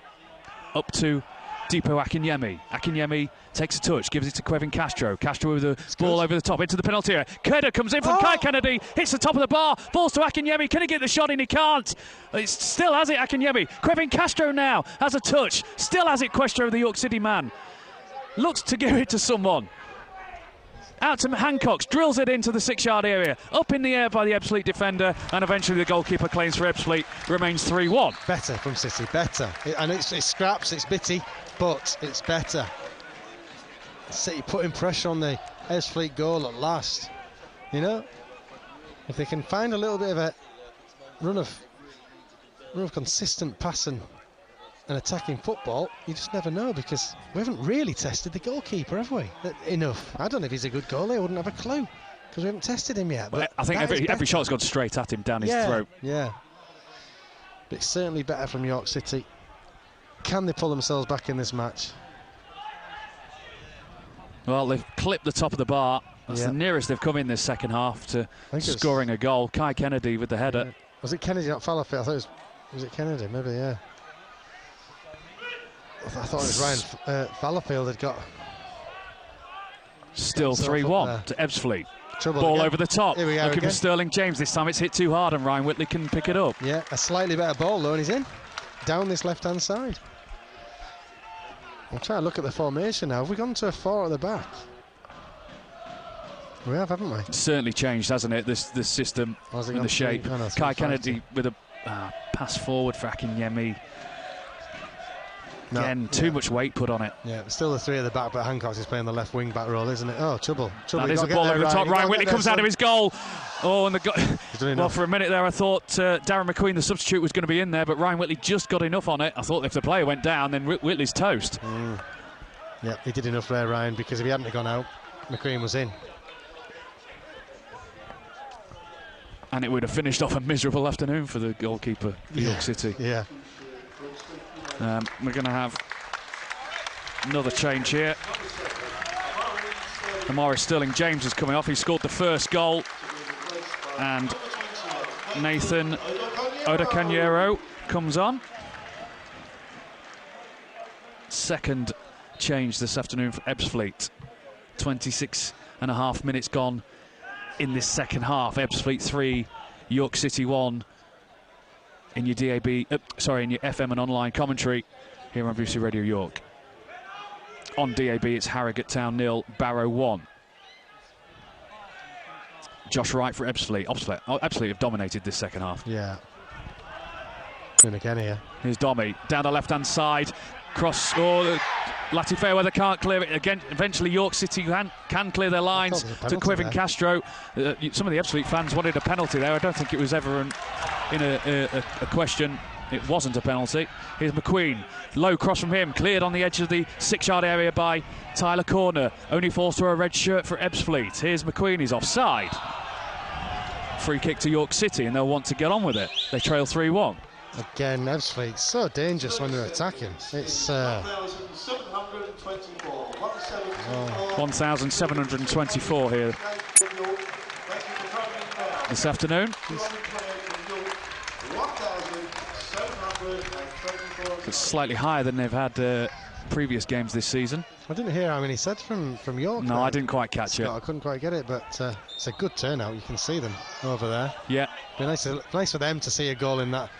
Up to Deepo Akinyemi. Akinyemi takes a touch, gives it to Quevin Castro. Castro with the ball over the top into the penalty area. Kerder comes in from Kai Kennedy, hits the top of the bar, falls to Akinyemi. Can he get the shot in? He can't. It still has it, Akinyemi. Quevin Castro now has a touch, still has it, Castro, the York City man. Looks to give it to someone. Out to Hancock, drills it into the 6-yard area. Up in the air by the Ebbsfleet defender, and eventually the goalkeeper claims for Ebbsfleet. Remains 3-1. Better from City, better. And it's scraps, it's bitty, but it's better. City putting pressure on the Ebbsfleet goal at last. If they can find a little bit of a run of consistent passing and attacking football, you just never know, because we haven't really tested the goalkeeper, have we? Enough. I don't know if he's a good goalie. I wouldn't have a clue because we haven't tested him yet. But I think every shot's gone straight at him, down his throat. Yeah. But it's certainly better from York City. Can they pull themselves back in this match? Well, they've clipped the top of the bar. That's the nearest they've come in this second half to scoring a goal. Kai Kennedy with the header. Was it Kennedy, not Fallowfield? I thought was it Kennedy? Maybe, yeah. I thought it was Ryan Fallowfield had got... Still 3-1 to Ebbsfleet. Ball again. over the top. Here we go looking again. for Sterling James. This time it's hit too hard and Ryan Whitley can pick it up. Yeah, a slightly better ball though, and he's in. Down this left-hand side. We'll try and look at the formation now. Have we gone to a 4 at the back? We have, haven't we? It's certainly changed, hasn't it, this system and the shape. Kai Kennedy with a pass forward for Akinyemi. Again, too much weight put on it. Yeah, still the 3 at the back, but Hancock's is playing the left wing back role, isn't it? Oh, trouble. That is a ball over the top. Ryan Whitley comes out of his goal. Oh, and well, for a minute there, I thought Darren McQueen, the substitute, was going to be in there, but Ryan Whitley just got enough on it. I thought if the player went down, then Whitley's toast. Yeah, he did enough there, Ryan, because if he hadn't gone out, McQueen was in. And it would have finished off a miserable afternoon for the goalkeeper for York City. Yeah. We're going to have another change here. Amari Sterling-James is coming off. He scored the first goal. And Nathan Odakanyero comes on. Second change this afternoon for Ebbsfleet. 26.5 minutes gone in this second half. Ebbsfleet 3, York City 1 in your DAB, in your FM and online commentary here on BBC Radio York. On DAB, it's Harrogate Town 0, Barrow 1. Josh Wright for Ebbsfleet. Ebbsfleet have dominated this second half. Yeah. And again here. Here's Dommy down the left-hand side. Cross. Lati Fairweather can't clear it. Again, eventually York City can clear their lines to Quivin Castro. Some of the Ebbsfleet fans wanted a penalty there. I don't think it was ever in a question. It wasn't a penalty. Here's McQueen. Low cross from him. Cleared on the edge of the 6-yard area by Tyler Corner. Only falls to a red shirt for Ebbsfleet. Here's McQueen. He's offside. Free kick to York City, and they'll want to get on with it. They trail 3-1. Again, Ebbsfleet so dangerous when they're attacking. It's 1,724 here this afternoon. It's slightly higher than they've had previous games this season. I didn't hear how many said from York. No, I didn't quite catch it. I couldn't quite get it, but it's a good turnout. You can see them over there. Yeah. It'd be nice for them to see a goal in that.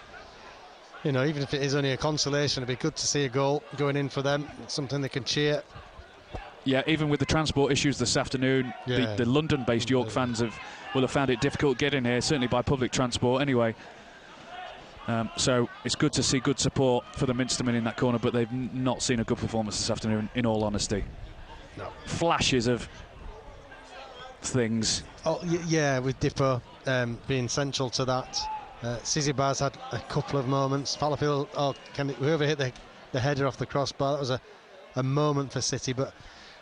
You know, even if it is only a consolation, it'd be good to see a goal going in for them. It's something they can cheer. Yeah, even with the transport issues this afternoon, the London-based York fans will have found it difficult getting here, certainly by public transport anyway. So it's good to see good support for the Minstermen in that corner, but they've not seen a good performance this afternoon, in all honesty. No. Flashes of things. Oh, yeah, with Dippo being central to that. Sizzy Bar's had a couple of moments. Fallowfield, whoever hit the header off the crossbar, that was a moment for City, but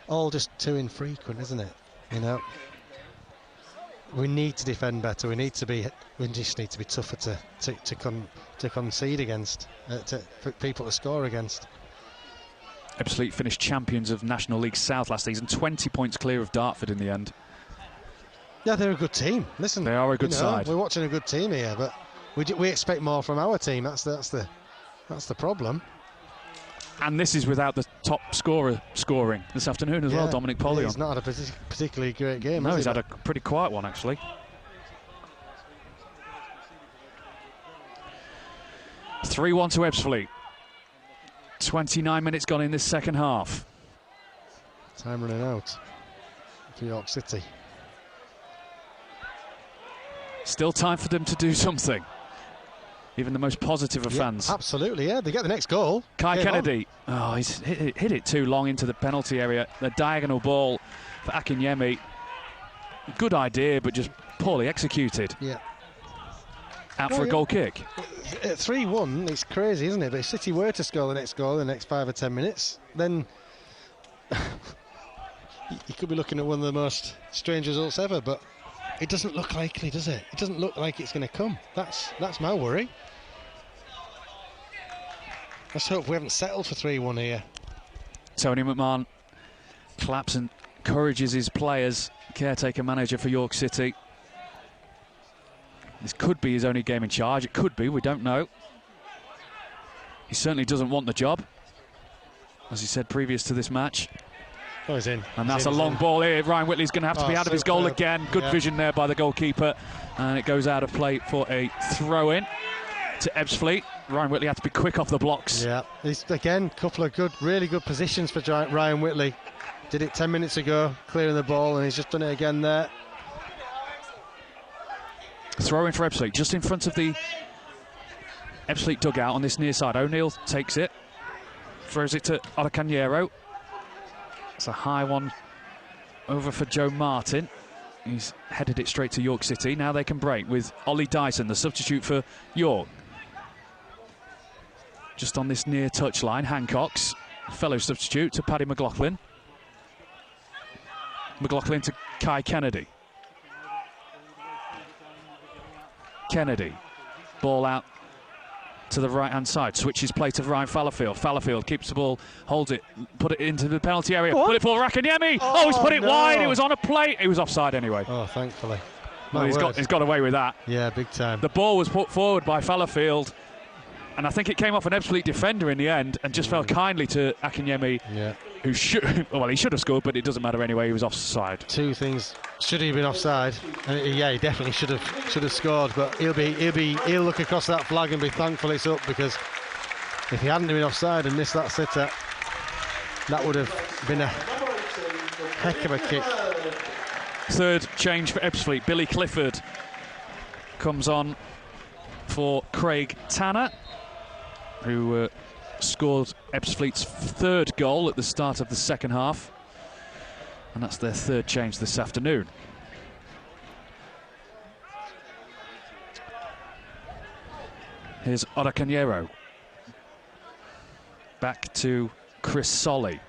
all just too infrequent, isn't it? You know, we need to defend better. We just need to be tougher to concede against, for people to score against. Ebbsfleet finished champions of National League South last season, 20 points clear of Dartford in the end. Yeah, they're a good team. Listen, they are a good side. We're watching a good team here, but we expect more from our team. That's the problem. And this is without the top scorer scoring this afternoon as well, Dominic Polion. He's not had a particularly great game. No, he's had a pretty quiet one, actually. 3-1 to Ebbsfleet. 29 minutes gone in this second half. Time running out for York City. Still time for them to do something. Even the most positive of fans. Absolutely, yeah. They get the next goal. Kai Kennedy. Oh, he's hit it too long into the penalty area. The diagonal ball for Akinyemi. Good idea, but just poorly executed. Yeah. Out for a goal kick. At 3-1, it's crazy, isn't it? But if City were to score the next goal in the next 5 or 10 minutes, then you could be looking at one of the most strange results ever. But it doesn't look likely, does it? It doesn't look like it's going to come. That's my worry. Let's hope we haven't settled for 3-1 here. Tony McMahon claps and encourages his players. Caretaker manager for York City. This could be his only game in charge. It could be, we don't know. He certainly doesn't want the job, as he said previous to this match. Oh, he's in. And that's a long ball here. Ryan Whitley's going to have to be out of his goal again. Good vision there by the goalkeeper. And it goes out of play for a throw-in to Ebbsfleet. Ryan Whitley had to be quick off the blocks. Yeah, he's, again, a couple of really good positions for Ryan Whitley. Did it 10 minutes ago, clearing the ball, and he's just done it again there. Throw in for Ebbsfleet, just in front of the Ebbsfleet dugout on this near side. O'Neill takes it. throws it to Odacanero. It's a high one over for Joe Martin. He's headed it straight to York City. Now they can break with Ollie Dyson, the substitute for York. Just on this near touchline, Hancock's fellow substitute to Paddy McLaughlin. McLaughlin to Kai Kennedy. Kennedy, ball out to the right-hand side, switches play to Ryan Fallowfield. Fallowfield keeps the ball, holds it, put it into the penalty area, put it for Rakanyemi. Oh, he's put it wide, it was on a plate. It was offside anyway. Oh, thankfully. Well, he's got away with that. Yeah, big time. The ball was put forward by Fallowfield, and I think it came off an Ebbsfleet defender in the end and just fell kindly to Akinyemi, who should he should have scored, but it doesn't matter anyway. He was offside. Two things: should he have been offside? Yeah, he definitely should have scored. But he'll look across that flag and be thankful it's up, because if he hadn't been offside and missed that sitter, that would have been a heck of a kick. Third change for Ebbsfleet. Billy Clifford comes on for Craig Tanner, who scored Ebbsfleet's third goal at the start of the second half, and that's their third change this afternoon. Here's Odacanero. Back to Chris Solly.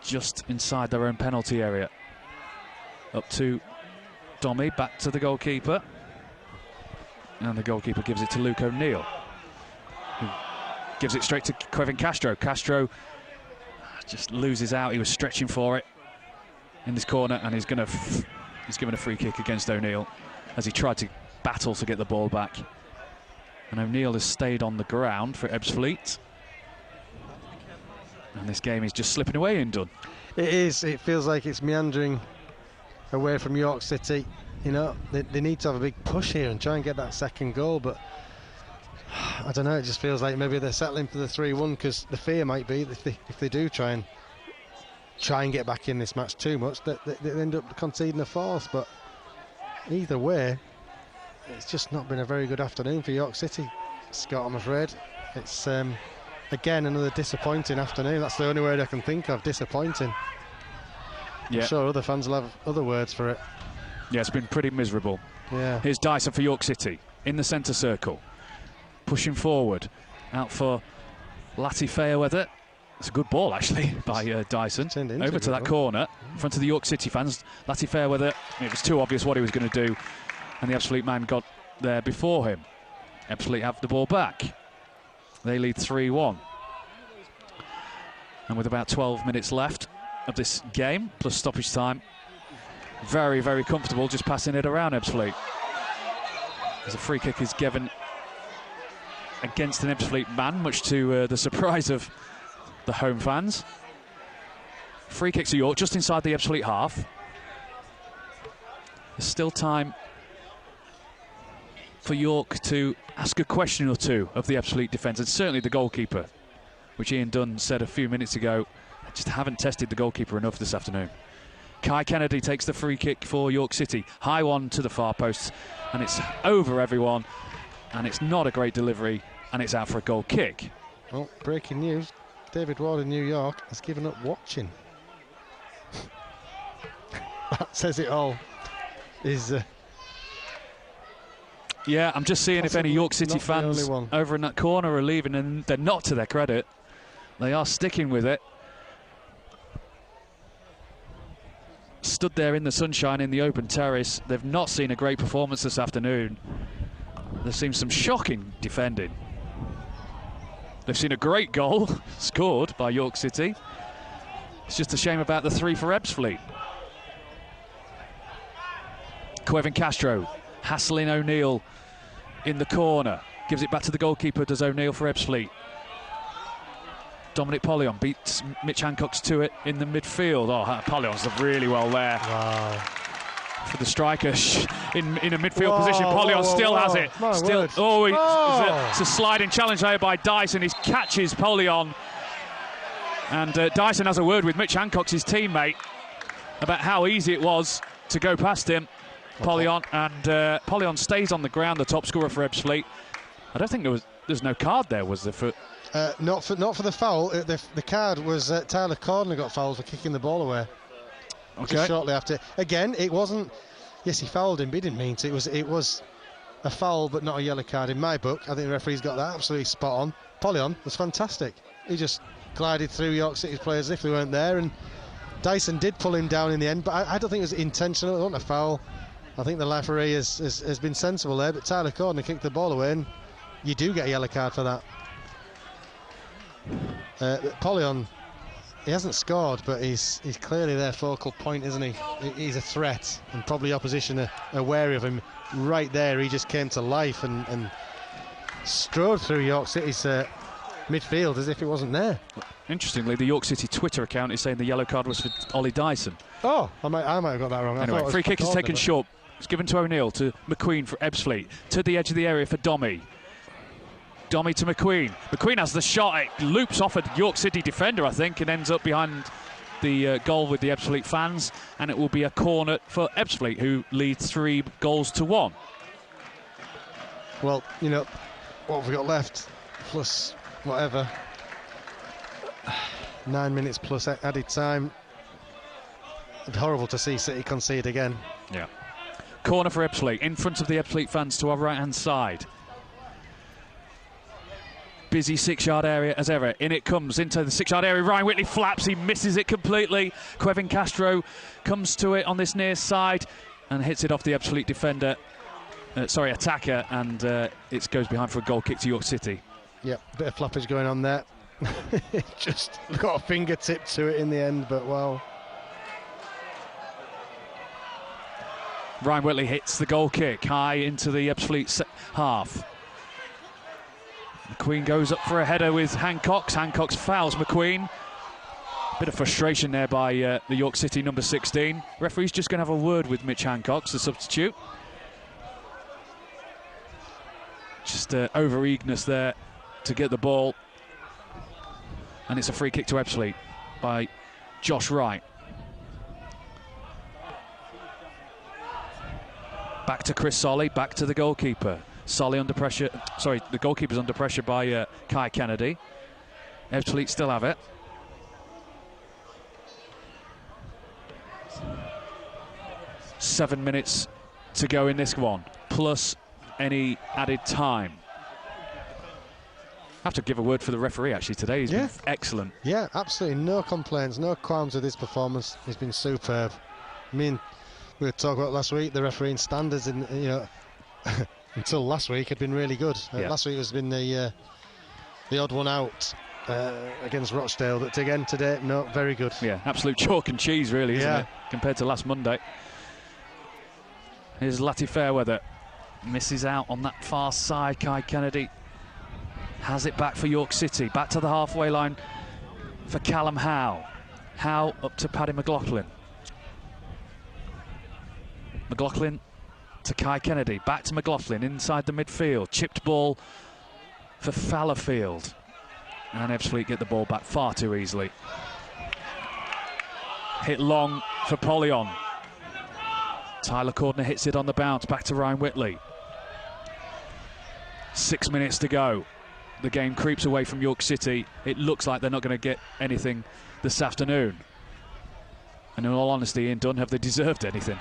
Just inside their own penalty area. Up to Dommy, back to the goalkeeper. And the goalkeeper gives it to Luke O'Neill, who gives it straight to Kevin Castro. Castro just loses out. He was stretching for it in this corner, and he's given a free kick against O'Neill as he tried to battle to get the ball back. And O'Neill has stayed on the ground for Ebbsfleet. And this game is just slipping away in Dun. It is. It feels like it's meandering away from York City. You know, they need to have a big push here and try and get that second goal, but I don't know, it just feels like maybe they're settling for the 3-1, because the fear might be that if they do try and get back in this match too much, that they end up conceding a fourth. But either way, it's just not been a very good afternoon for York City, Scott, I'm afraid. It's again another disappointing afternoon. That's the only word I can think of, disappointing. Yeah. I'm sure other fans will have other words for it. Yeah, it's been pretty miserable. Yeah. Here's Dyson for York City in the centre circle, pushing forward, out for Lati Fairweather. It's a good ball actually by Dyson. Over to that corner in front of the York City fans. Lati Fairweather, it was too obvious what he was going to do, and the Ebbsfleet man got there before him. Ebbsfleet have the ball back. They lead 3-1. And with about 12 minutes left of this game, plus stoppage time, very, very comfortable just passing it around Ebbsfleet. As a free kick is given against an Ebbsfleet man, much to the surprise of the home fans. Free kick to York, just inside the Ebbsfleet half. There's still time for York to ask a question or two of the Ebbsfleet defence, and certainly the goalkeeper, which Ian Dunn said a few minutes ago, just haven't tested the goalkeeper enough this afternoon. Kai Kennedy takes the free kick for York City. High one to the far post, and it's over everyone, and it's not a great delivery, and it's out for a goal kick. Well, breaking news, David Ward in New York has given up watching. That says it all. Yeah, I'm just seeing if any York City fans over in that corner are leaving, and they're not, to their credit. They are sticking with it. Stood there in the sunshine in the open terrace. They've not seen a great performance this afternoon. They've seen some shocking defending. They've seen a great goal scored by York City. It's just a shame about the 3 for Ebbsfleet. Kevin Castro hassling O'Neill in the corner. Gives it back to the goalkeeper, does O'Neill for Ebbsfleet. Dominic Pollion beats Mitch Hancock's to it in the midfield. Oh, Pollion's really well there. Wow. For the striker in a midfield position. Pollion still has it. It's a sliding challenge there by Dyson. He catches Pollion. And Dyson has a word with Mitch Hancock's his teammate about how easy it was to go past him. Pollion, and Pollion stays on the ground, the top scorer for Ebbsfleet. I don't think there's no card there, was there? Not for the foul. The card was Tyler Cordner got fouled for kicking the ball away. Okay. Just shortly after. Again, it wasn't. Yes, he fouled him, but he didn't mean to. It was a foul, but not a yellow card in my book. I think the referee's got that absolutely spot on. Polion was fantastic. He just glided through York City's players as if they weren't there, and Dyson did pull him down in the end, but I don't think it was intentional. It wasn't a foul. I think the referee has been sensible there, but Tyler Cordner kicked the ball away, and you do get a yellow card for that. Polion, he hasn't scored, but he's clearly their focal point, isn't he? He's a threat, and probably opposition are wary of him. Right there, he just came to life and strode through York City's midfield as if it wasn't there. Interestingly, the York City Twitter account is saying the yellow card was for Ollie Dyson. Oh, I might have got that wrong. Anyway, free kick is taken short. It's given to O'Neill, to McQueen for Ebbsfleet, to the edge of the area for Dommy. Dommy to McQueen. McQueen has the shot. It loops off a York City defender, I think, and ends up behind the goal with the Ebbsfleet fans. And it will be a corner for Ebbsfleet, who lead 3-1. Well, you know, what have we got left? Plus whatever. 9 minutes plus added time. It'd be horrible to see City concede again. Yeah. Corner for Ebbsfleet, in front of the Ebbsfleet fans to our right-hand side. Busy 6-yard area as ever. In it comes into the 6-yard area. Ryan Whitley flaps. He misses it completely. Quevin Castro comes to it on this near side and hits it off the Ebbsfleet defender. Attacker, and it goes behind for a goal kick to York City. Yep, bit of flappage going on there. Just got a fingertip to it in the end, but wow. Ryan Whitley hits the goal kick high into the Ebbsfleet half. McQueen goes up for a header with Hancox. Hancox fouls McQueen. Bit of frustration there by the York City number 16. Referee's just going to have a word with Mitch Hancox, the substitute. Just over-eagerness there to get the ball. And it's a free kick to Ebbsfleet by Josh Wright. Back to Chris Solly, back to the goalkeeper. Solly under pressure. Sorry, the goalkeeper's under pressure by Kai Kennedy. Ebbsfleet still have it. Seven minutes to go in this one, plus any added time. I have to give a word for the referee actually today. He's been excellent. Yeah, absolutely no complaints, no qualms with his performance. He's been superb. I mean, we were talking about last week, the refereeing standards in, you know, until last week had been really good. Last week has been the odd one out against Rochdale, but again today, no, very good. Yeah, absolute chalk and cheese really, isn't it, compared to last Monday. Here's Lati Fairweather, misses out on that far side. Kai Kennedy has it back for York City, back to the halfway line for Callum Howe. Howe up to Paddy McLaughlin. McLaughlin to Kai Kennedy, back to McLaughlin inside the midfield. Chipped ball for Fallowfield. And Ebbsfleet get the ball back far too easily. Hit long for Polion. Tyler Cordner hits it on the bounce, back to Ryan Whitley. 6 minutes to go. The game creeps away from York City. It looks like they're not going to get anything this afternoon. And in all honesty, Ian Dunn, have they deserved anything?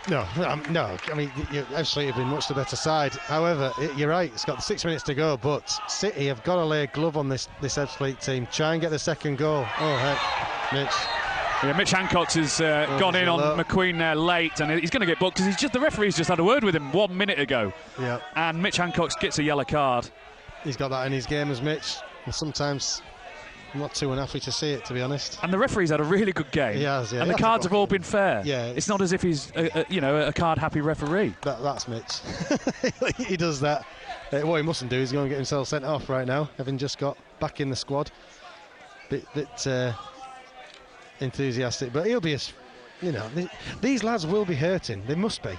No. I mean, Ebbsfleet have been much the better side. However, you're right, it's got 6 minutes to go, but City have got to lay a glove on this Ebbsfleet team. Try and get the second goal. Oh, heck, Mitch. Yeah, Mitch Hancox has gone in on McQueen there late, and he's going to get booked because the referee's just had a word with him 1 minute ago. Yeah. And Mitch Hancox gets a yellow card. He's got that in his game as Mitch. And sometimes I'm not too unhappy to see it, to be honest. And the referee's had a really good game. He has, yeah. And the cards have all been fair. Yeah. It's not as if he's, a card-happy referee. That's Mitch. He does that. What he mustn't do is go and get himself sent off right now, having just got back in the squad. Bit enthusiastic, but he'll be these lads will be hurting. They must be,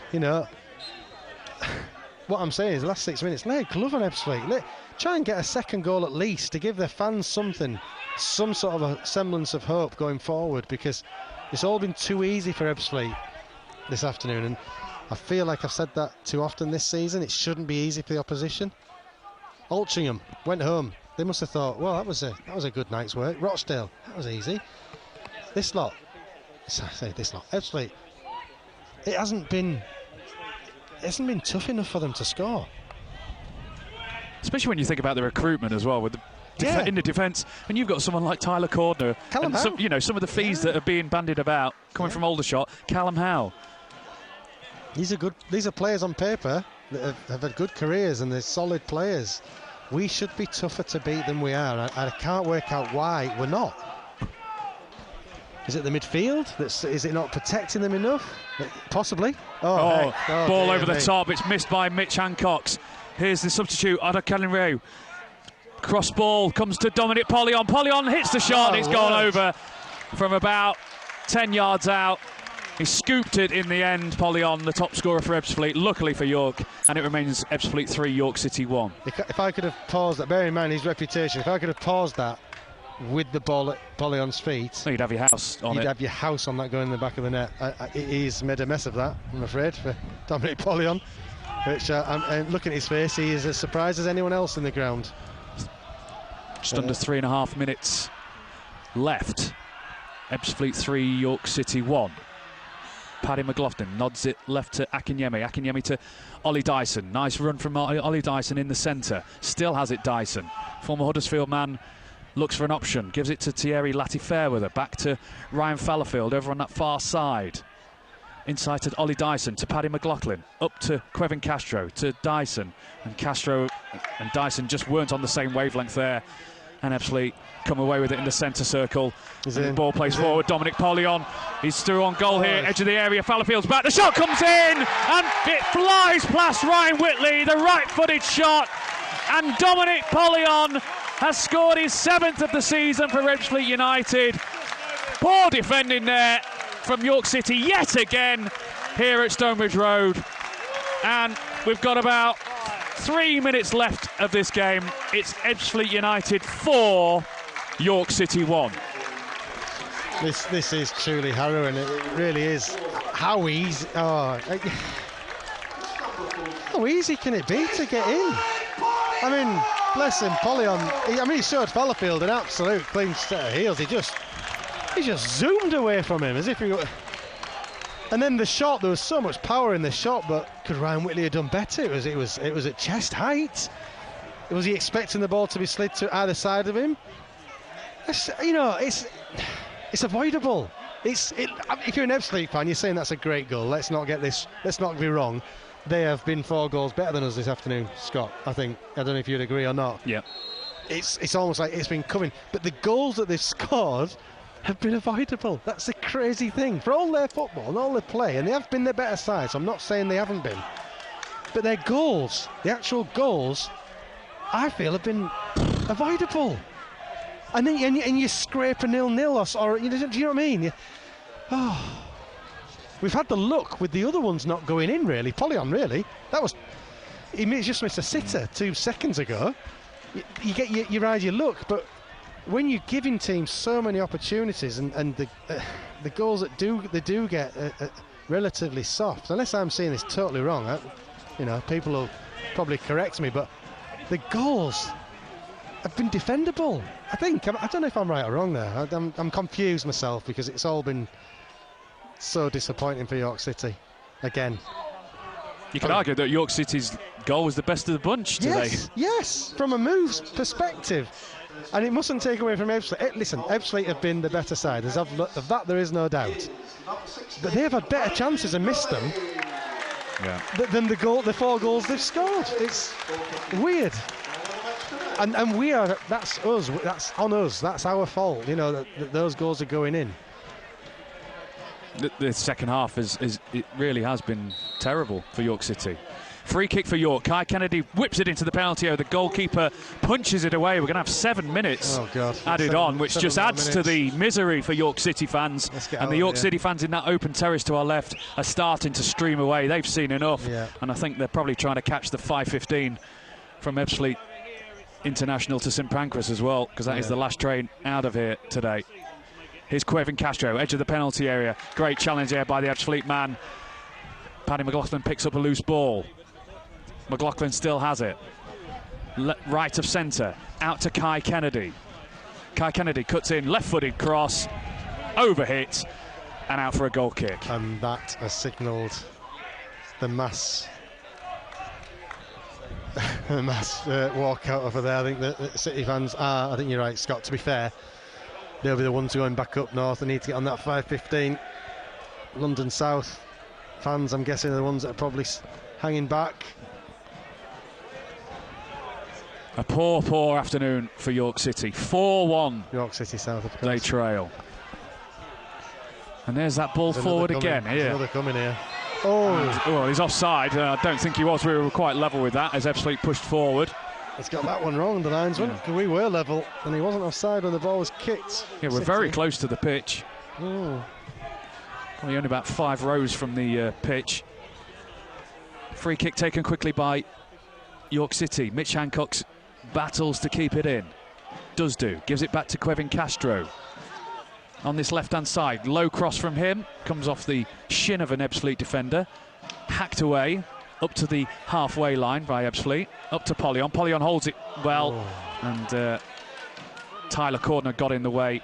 What I'm saying is, the last 6 minutes, lay a glove on Ebbsfleet. Try and get a second goal at least to give their fans something, some sort of a semblance of hope going forward, because it's all been too easy for Ebbsfleet this afternoon, and I feel like I've said that too often this season. It shouldn't be easy for the opposition. Altrincham went home They must have thought, well, that was a good night's work. Rochdale, that was easy. This lot, Ebbsfleet, it hasn't been tough enough for them to score. Especially when you think about the recruitment as well, with the in the defence, and you've got someone like Tyler Cordner, Callum and Howe. some of the fees that are being bandied about coming from Aldershot. Callum Howe. These are players on paper that have had good careers, and they're solid players. We should be tougher to beat than we are. I can't work out why we're not. Is it the midfield? Is it not protecting them enough? Possibly. Ball over the mate. top. It's missed by Mitch Hancox. Here's the substitute, Ada Callenreu. Cross ball comes to Dominic Pollion. Pollion hits the shot. It's gone over from about 10 yards out. He scooped it in the end, Pollion, the top scorer for Ebbsfleet, luckily for York, and it remains Ebbsfleet 3, York City 1. If I could have paused that, bear in mind his reputation, if I could have paused that with the ball at Pollion's feet, You'd have your house on it. You'd have your house on that going in the back of the net. He's made a mess of that, I'm afraid, for Dominic Pollion. Which, I'm looking at his face, he is as surprised as anyone else in the ground. Just under 3.5 minutes left. Ebbsfleet 3, York City 1. Paddy McLaughlin nods it left to Akinyemi. Akinyemi to Ollie Dyson. Nice run from Ollie Dyson in the centre. Still has it Dyson. Former Huddersfield man looks for an option. Gives it to Thierry Latifairweather. Back to Ryan Fallowfield over on that far side. Inside to Ollie Dyson, to Paddy McLaughlin. Up to Quevin Castro, to Dyson. And Castro and Dyson just weren't on the same wavelength there. And Ebbsfleet come away with it in the centre circle. The ball plays forward. Dominic Pollion, he's through on goal here, edge of the area. Fallowfield's back. The shot comes in, and it flies past Ryan Whitley. The right-footed shot, and Dominic Pollion has scored his 7th of the season for Ebbsfleet United. Poor defending there from York City yet again here at Stonebridge Road, and we've got about 3 minutes left of this game. It's Ebbsfleet United 4, York City 1. This is truly harrowing. It really is. How easy? How easy can it be to get in? I mean, bless him, Pollion. He showed Fallowfield an absolute clean set of heels. He just zoomed away from him as if he. And then the shot, there was so much power in the shot, but could Ryan Whitley have done better? It was at chest height. Was he expecting the ball to be slid to either side of him? It's avoidable. If you're an Ebbsfleet fan, you're saying that's a great goal. Let's not be wrong. They have been 4 goals better than us this afternoon, Scott. I think. I don't know if you'd agree or not. Yeah. It's almost like it's been coming, but the goals that they've scored have been avoidable. That's the crazy thing. For all their football and all their play, and they have been their better side, so I'm not saying they haven't been, but their goals, the actual goals, I feel have been avoidable. And then you scrape a 0-0 or do you know what I mean? We've had the luck with the other ones not going in, really. Pollion, really. He just missed a sitter 2 seconds ago. You ride your luck, but when you're giving teams so many opportunities and the goals that they do get relatively soft, unless I'm seeing this totally wrong, people will probably correct me, but the goals have been defendable. I think. I don't know if I'm right or wrong there. I'm confused myself because it's all been so disappointing for York City again. You could argue that York City's goal was the best of the bunch today. Yes, from a moves perspective. And it mustn't take away from Ebbsfleet. Listen, Ebbsfleet have been the better side. Of that there is no doubt. But they've had better chances and missed them than the 4 goals they've scored. It's weird. And that's us. That's on us. That's our fault. That those goals are going in. The second half it really has been terrible for York City. Free kick for York. Kai Kennedy whips it into the penalty area. The goalkeeper punches it away. We're going to have 7 minutes added on, which just adds to the misery for York City fans. And the York City fans in that open terrace to our left are starting to stream away. They've seen enough. Yeah. And I think they're probably trying to catch the 5:15 from Ebbsfleet International to St Pancras as well, because that is the last train out of here today. Here's Quevin Castro, edge of the penalty area. Great challenge there by the Ebbsfleet man. Paddy McLaughlin picks up a loose ball. McLaughlin still has it. right of centre, out to Kai Kennedy. Kai Kennedy cuts in, left-footed cross, overhit, and out for a goal kick. And that has signalled the mass walkout over there. I think the City fans are, I think you're right, Scott, to be fair, they'll be the ones going back up north. They need to get on that 5:15. London South fans, I'm guessing, are the ones that are probably hanging back. A poor afternoon for York City. 4-1. York City South, of course. They trail. And there's that ball forward again here. There's another coming here. Oh! Well, he's offside. I don't think he was. We were quite level with that as Ebbsfleet pushed forward. He's got that one wrong, the linesman. Yeah. We were level, and he wasn't offside when the ball was kicked. Yeah, we're very close to the pitch. Oh. Probably only about 5 rows from the pitch. Free kick taken quickly by York City. Mitch Hancock's battles to keep it in. Does do. Gives it back to Kevin Castro. On this left-hand side, low cross from him. Comes off the shin of an Ebbsfleet defender. Hacked away. Up to the halfway line by Ebbsfleet. Up to Polyon. Polyon holds it well. Oh. And Tyler Cordner got in the way.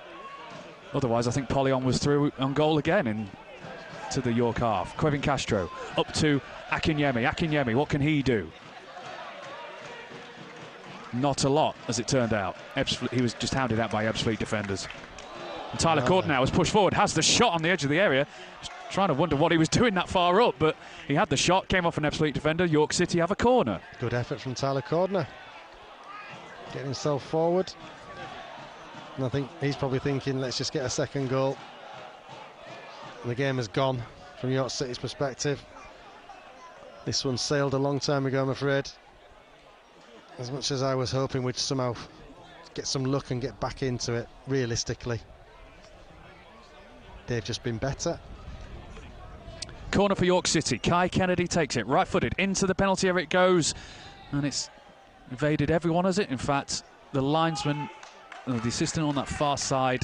Otherwise, I think Polyon was through on goal again into the York half. Kevin Castro up to Akinyemi. Akinyemi, what can he do? Not a lot, as it turned out. He was just hounded out by Ebbsfleet defenders. And Tyler Cordner now has pushed forward, has the shot on the edge of the area. Just trying to wonder what he was doing that far up, but he had the shot, came off an Ebbsfleet defender. York City have a corner. Good effort from Tyler Cordner. Getting himself forward. And I think he's probably thinking, let's just get a second goal. And the game has gone from York City's perspective. This one sailed a long time ago, I'm afraid. As much as I was hoping we'd somehow get some luck and get back into it, realistically, they've just been better. Corner for York City. Kai Kennedy takes it, right-footed, into the penalty area it goes. And it's evaded everyone, has it? In fact, the linesman, the assistant on that far side,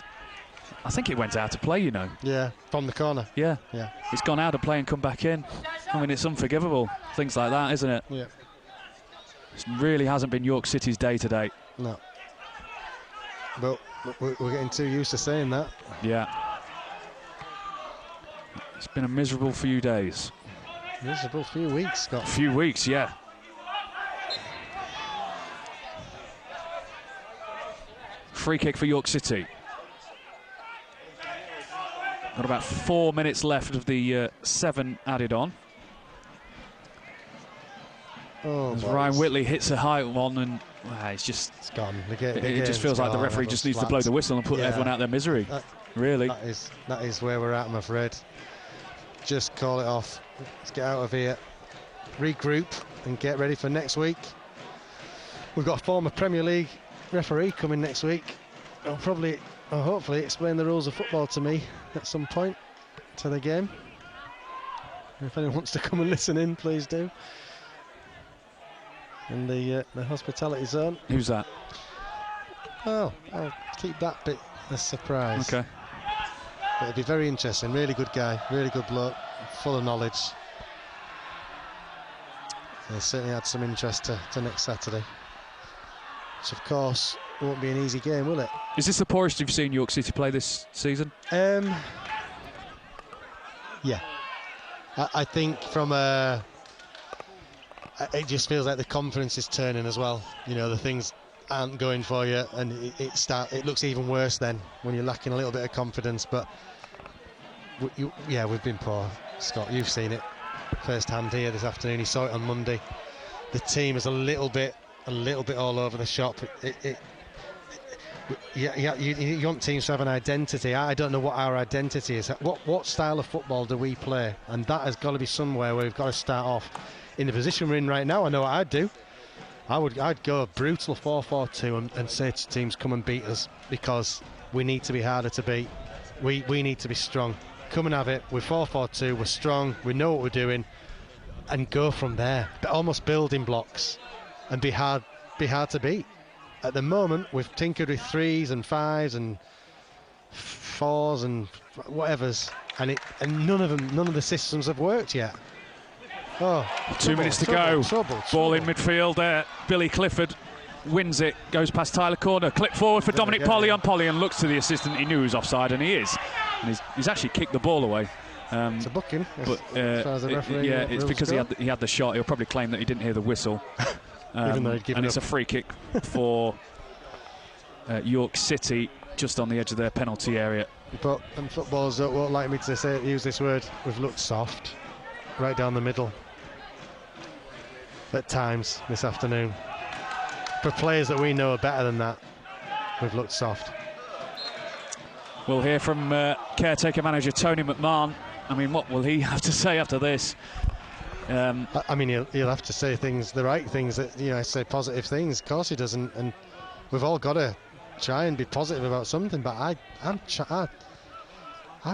I think it went out of play, you know. Yeah, from the corner. Yeah. It's gone out of play and come back in. I mean, it's unforgivable. Things like that, isn't it? Yeah. It really hasn't been York City's day today. No. But we're getting too used to saying that. Yeah. It's been a miserable few days. Miserable few weeks, Scott. A few weeks, yeah. Free kick for York City. Got about 4 minutes left of the 7 added on. Oh, as Ryan Whitley hits a high one, and it's gone. It just feels like the referee just needs to blow the whistle and put everyone out their misery. Really, that is where we're at, I'm afraid. Just call it off. Let's get out of here, regroup, and get ready for next week. We've got a former Premier League referee coming next week. I'll hopefully explain the rules of football to me at some point to the game. If anyone wants to come and listen in, please do. In the hospitality zone. Who's that? Oh, I'll keep that bit a surprise. Okay. But it'll be very interesting. Really good guy, really good bloke, full of knowledge. He'll certainly add some interest to next Saturday. Which, of course, won't be an easy game, will it? Is this the poorest you've seen York City play this season? Yeah. I think from a... It just feels like the confidence is turning as well. You know, the things aren't going for you, and it looks even worse then when you're lacking a little bit of confidence. But we've been poor, Scott. You've seen it firsthand here this afternoon. You saw it on Monday. The team is a little bit all over the shop. You want teams to have an identity. I don't know what our identity is. What style of football do we play? And that has got to be somewhere where we've got to start off. In the position we're in right now, I know what I'd do. I'd go a brutal 4-4-2 and say to teams, come and beat us, because we need to be harder to beat. We need to be strong. Come and have it. We're 4-4-2. We're strong. We know what we're doing, and go from there. But almost building blocks, and be hard to beat. At the moment, we've tinkered with 3s and 5s and 4s and whatevers, and none of the systems have worked yet. Oh, 2 minutes to go. Trouble. Ball in midfield there. Billy Clifford wins it, goes past Tyler Corner, clip forward for Dominic Pollion. Pollion looks to the assistant, he knew he was offside, and he is. And he's actually kicked the ball away. It's a booking, but as far as the referee it's because he had the shot. He'll probably claim that he didn't hear the whistle. Even though he'd given and it's up. a free kick for York City, just on the edge of their penalty area. But footballers won't like me to use this word. We've looked soft, right down the middle. At times this afternoon, for players that we know are better than that, we've looked soft. We'll hear from caretaker manager Tony McMahon. I mean, what will he have to say after this? I mean, he'll have to say the right things, that say positive things. Of course he does, and we've all got to try and be positive about something. But I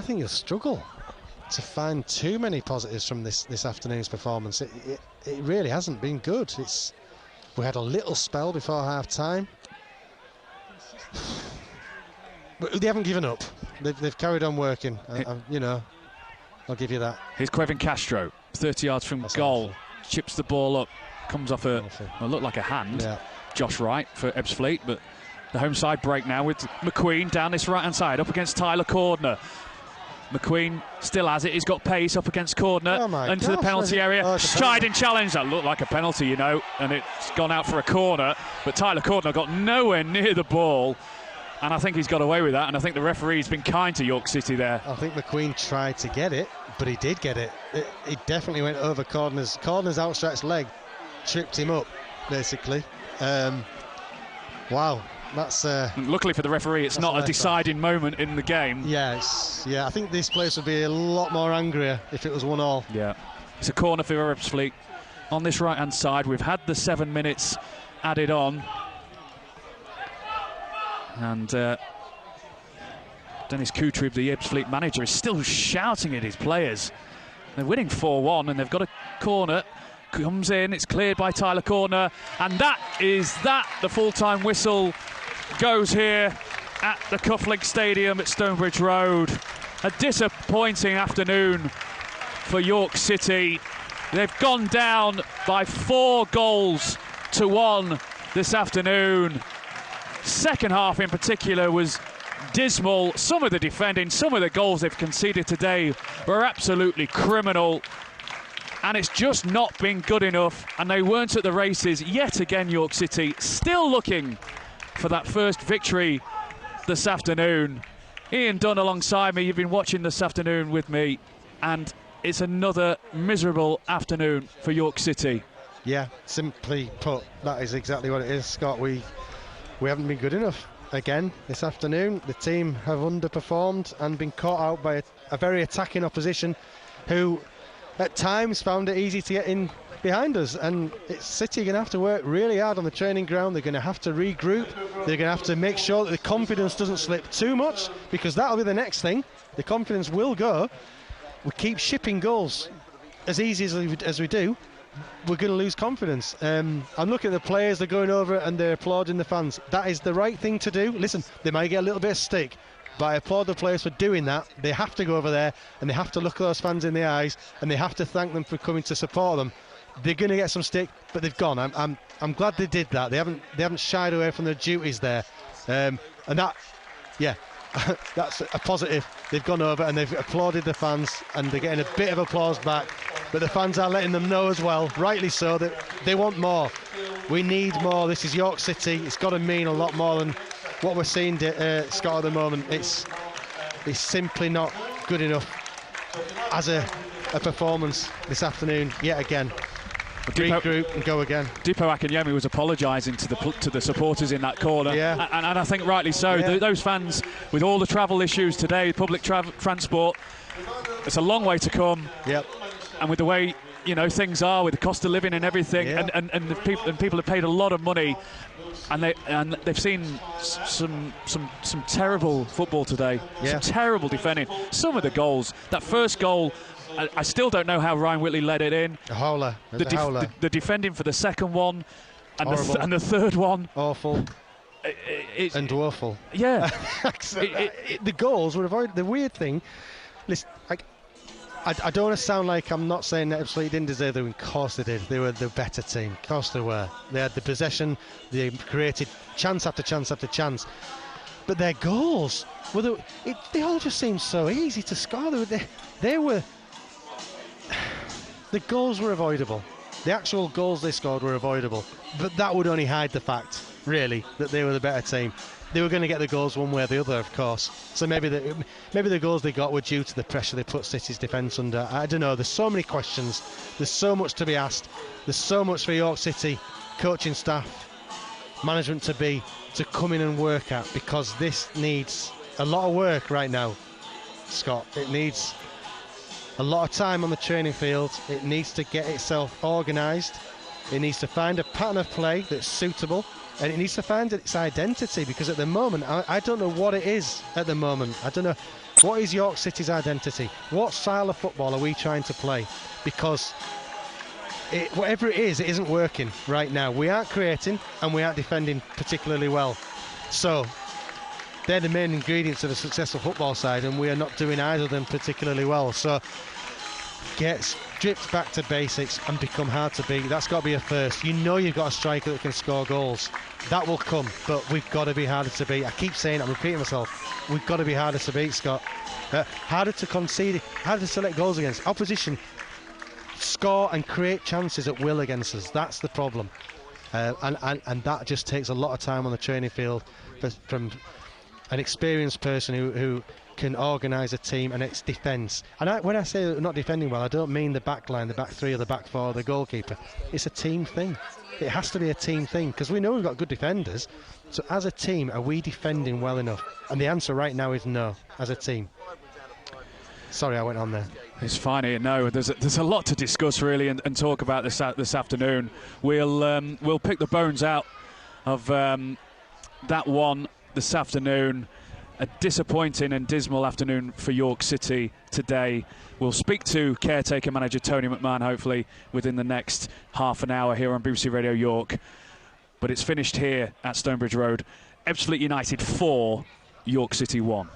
think he'll struggle to find too many positives from this afternoon's performance. It really hasn't been good. We had a little spell before half time, but they haven't given up. They've carried on working. I'll give you that. Here's Quevin Castro, 30 yards from goal, chips the ball up, comes off looked like a hand. Yeah. Josh Wright for Ebbsfleet, but the home side break now with McQueen down this right-hand side, up against Tyler Cordner. McQueen still has it, he's got pace up against Cordner, into the penalty area. Striding challenge, that looked like a penalty, and it's gone out for a corner, but Tyler Cordner got nowhere near the ball. And I think he's got away with that, and I think the referee's been kind to York City there. I think McQueen tried to get it, but he did get it. He definitely went over Cordner's outstretched leg, tripped him up, basically. Wow, that's... luckily for the referee, it's not a deciding moment in the game. Yeah, I think this place would be a lot more angrier if it was 1-1. Yeah, it's a corner for Ebbsfleet. On this right-hand side, we've had the 7 minutes added on. And Dennis Kutrib, the Ebbsfleet manager, is still shouting at his players. They're winning 4-1 and they've got a corner. Comes in, it's cleared by Tyler Corner. And the full-time whistle goes here at the Cufflink Stadium at Stonebridge Road. A disappointing afternoon for York City. They've gone down by 4-1 this afternoon. Second half in particular was dismal. Some of the defending, some of the goals they've conceded today were absolutely criminal, and it's just not been good enough, and they weren't at the races yet again. York City still looking for that first victory this afternoon. Ian Dunn alongside me, you've been watching this afternoon with me, and it's another miserable afternoon for York City. Yeah, simply put, that is exactly what it is, Scott. We haven't been good enough again this afternoon. The team have underperformed and been caught out by a very attacking opposition who at times found it easy to get in behind us, and City are going to have to work really hard on the training ground. They're going to have to regroup. They're going to have to make sure that the confidence doesn't slip too much, because that'll be the next thing. The confidence will go. We keep shipping goals as easy as we do, we're going to lose confidence. I'm looking at the players, they're going over and they're applauding the fans. That is the right thing to do. Listen, they might get a little bit of stick, but I applaud the players for doing that. They have to go over there and they have to look those fans in the eyes, and they have to thank them for coming to support them. They're going to get some stick, but they've gone. I'm glad they did that. They haven't shied away from their duties there, and that, yeah, that's a positive. They've gone over and they've applauded the fans, and they're getting a bit of applause back. But the fans are letting them know as well, rightly so, that they want more. We need more. This is York City. It's got to mean a lot more than what we're seeing, Scott, at the moment. It's simply not good enough as a performance this afternoon yet again. Regroup and go again. Dipo Akinyemi was apologising to the supporters in that corner, yeah. and I think rightly so. Yeah. Those fans, with all the travel issues today, public transport, it's a long way to come. Yep. And with the way things are, with the cost of living and everything, yeah. and people have paid a lot of money, and they've seen some terrible football today. Yeah. Some terrible defending. Some of the goals. That first goal, I still don't know how Ryan Whitley let it in. A howler. The defending for the second one, and the third one. Awful. And woeful. Yeah. The goals were avoided. The weird thing, listen, I don't want to sound like I'm not saying that Ebbsfleet didn't deserve them. Of course they did. They were the better team. Of course they were. They had the possession. They created chance after chance after chance. But their goals, they all just seemed so easy to score. They were. The goals were avoidable. The actual goals they scored were avoidable. But that would only hide the fact, really, that they were the better team. They were going to get the goals one way or the other, of course. So maybe the goals they got were due to the pressure they put City's defence under. I don't know. There's so many questions. There's so much to be asked. There's so much for York City coaching staff, management to come in and work at, because this needs a lot of work right now, Scott. It needs a lot of time on the training field. It needs to get itself organised. It needs to find a pattern of play that's suitable. And it needs to find its identity, because at the moment, I don't know what it is at the moment. I don't know. What is York City's identity? What style of football are we trying to play? Because whatever it isn't working right now. We aren't creating and we aren't defending particularly well. So they're the main ingredients of a successful football side, and we are not doing either of them particularly well. So get stripped back to basics and become hard to beat. That's got to be a first. You know you've got a striker that can score goals. That will come, but we've got to be harder to beat. I keep saying it, I'm repeating myself. We've got to be harder to beat, Scott. Harder to concede, harder to select goals against. Opposition score and create chances at will against us. That's the problem. And that just takes a lot of time on the training field from an experienced person who can organise a team and its defence. And when I say not defending well, I don't mean the back line, the back three or the back four or the goalkeeper. It's a team thing. It has to be a team thing, because we know we've got good defenders. So as a team, are we defending well enough? And the answer right now is no, as a team. Sorry, I went on there. It's fine, Ian. No, there's a lot to discuss really and talk about this afternoon. We'll pick the bones out of that one this afternoon. A disappointing and dismal afternoon for York City today. We'll speak to caretaker manager Tony McMahon hopefully within the next half an hour here on BBC Radio York. But it's finished here at Stonebridge Road. Ebbsfleet United 4, York City 1.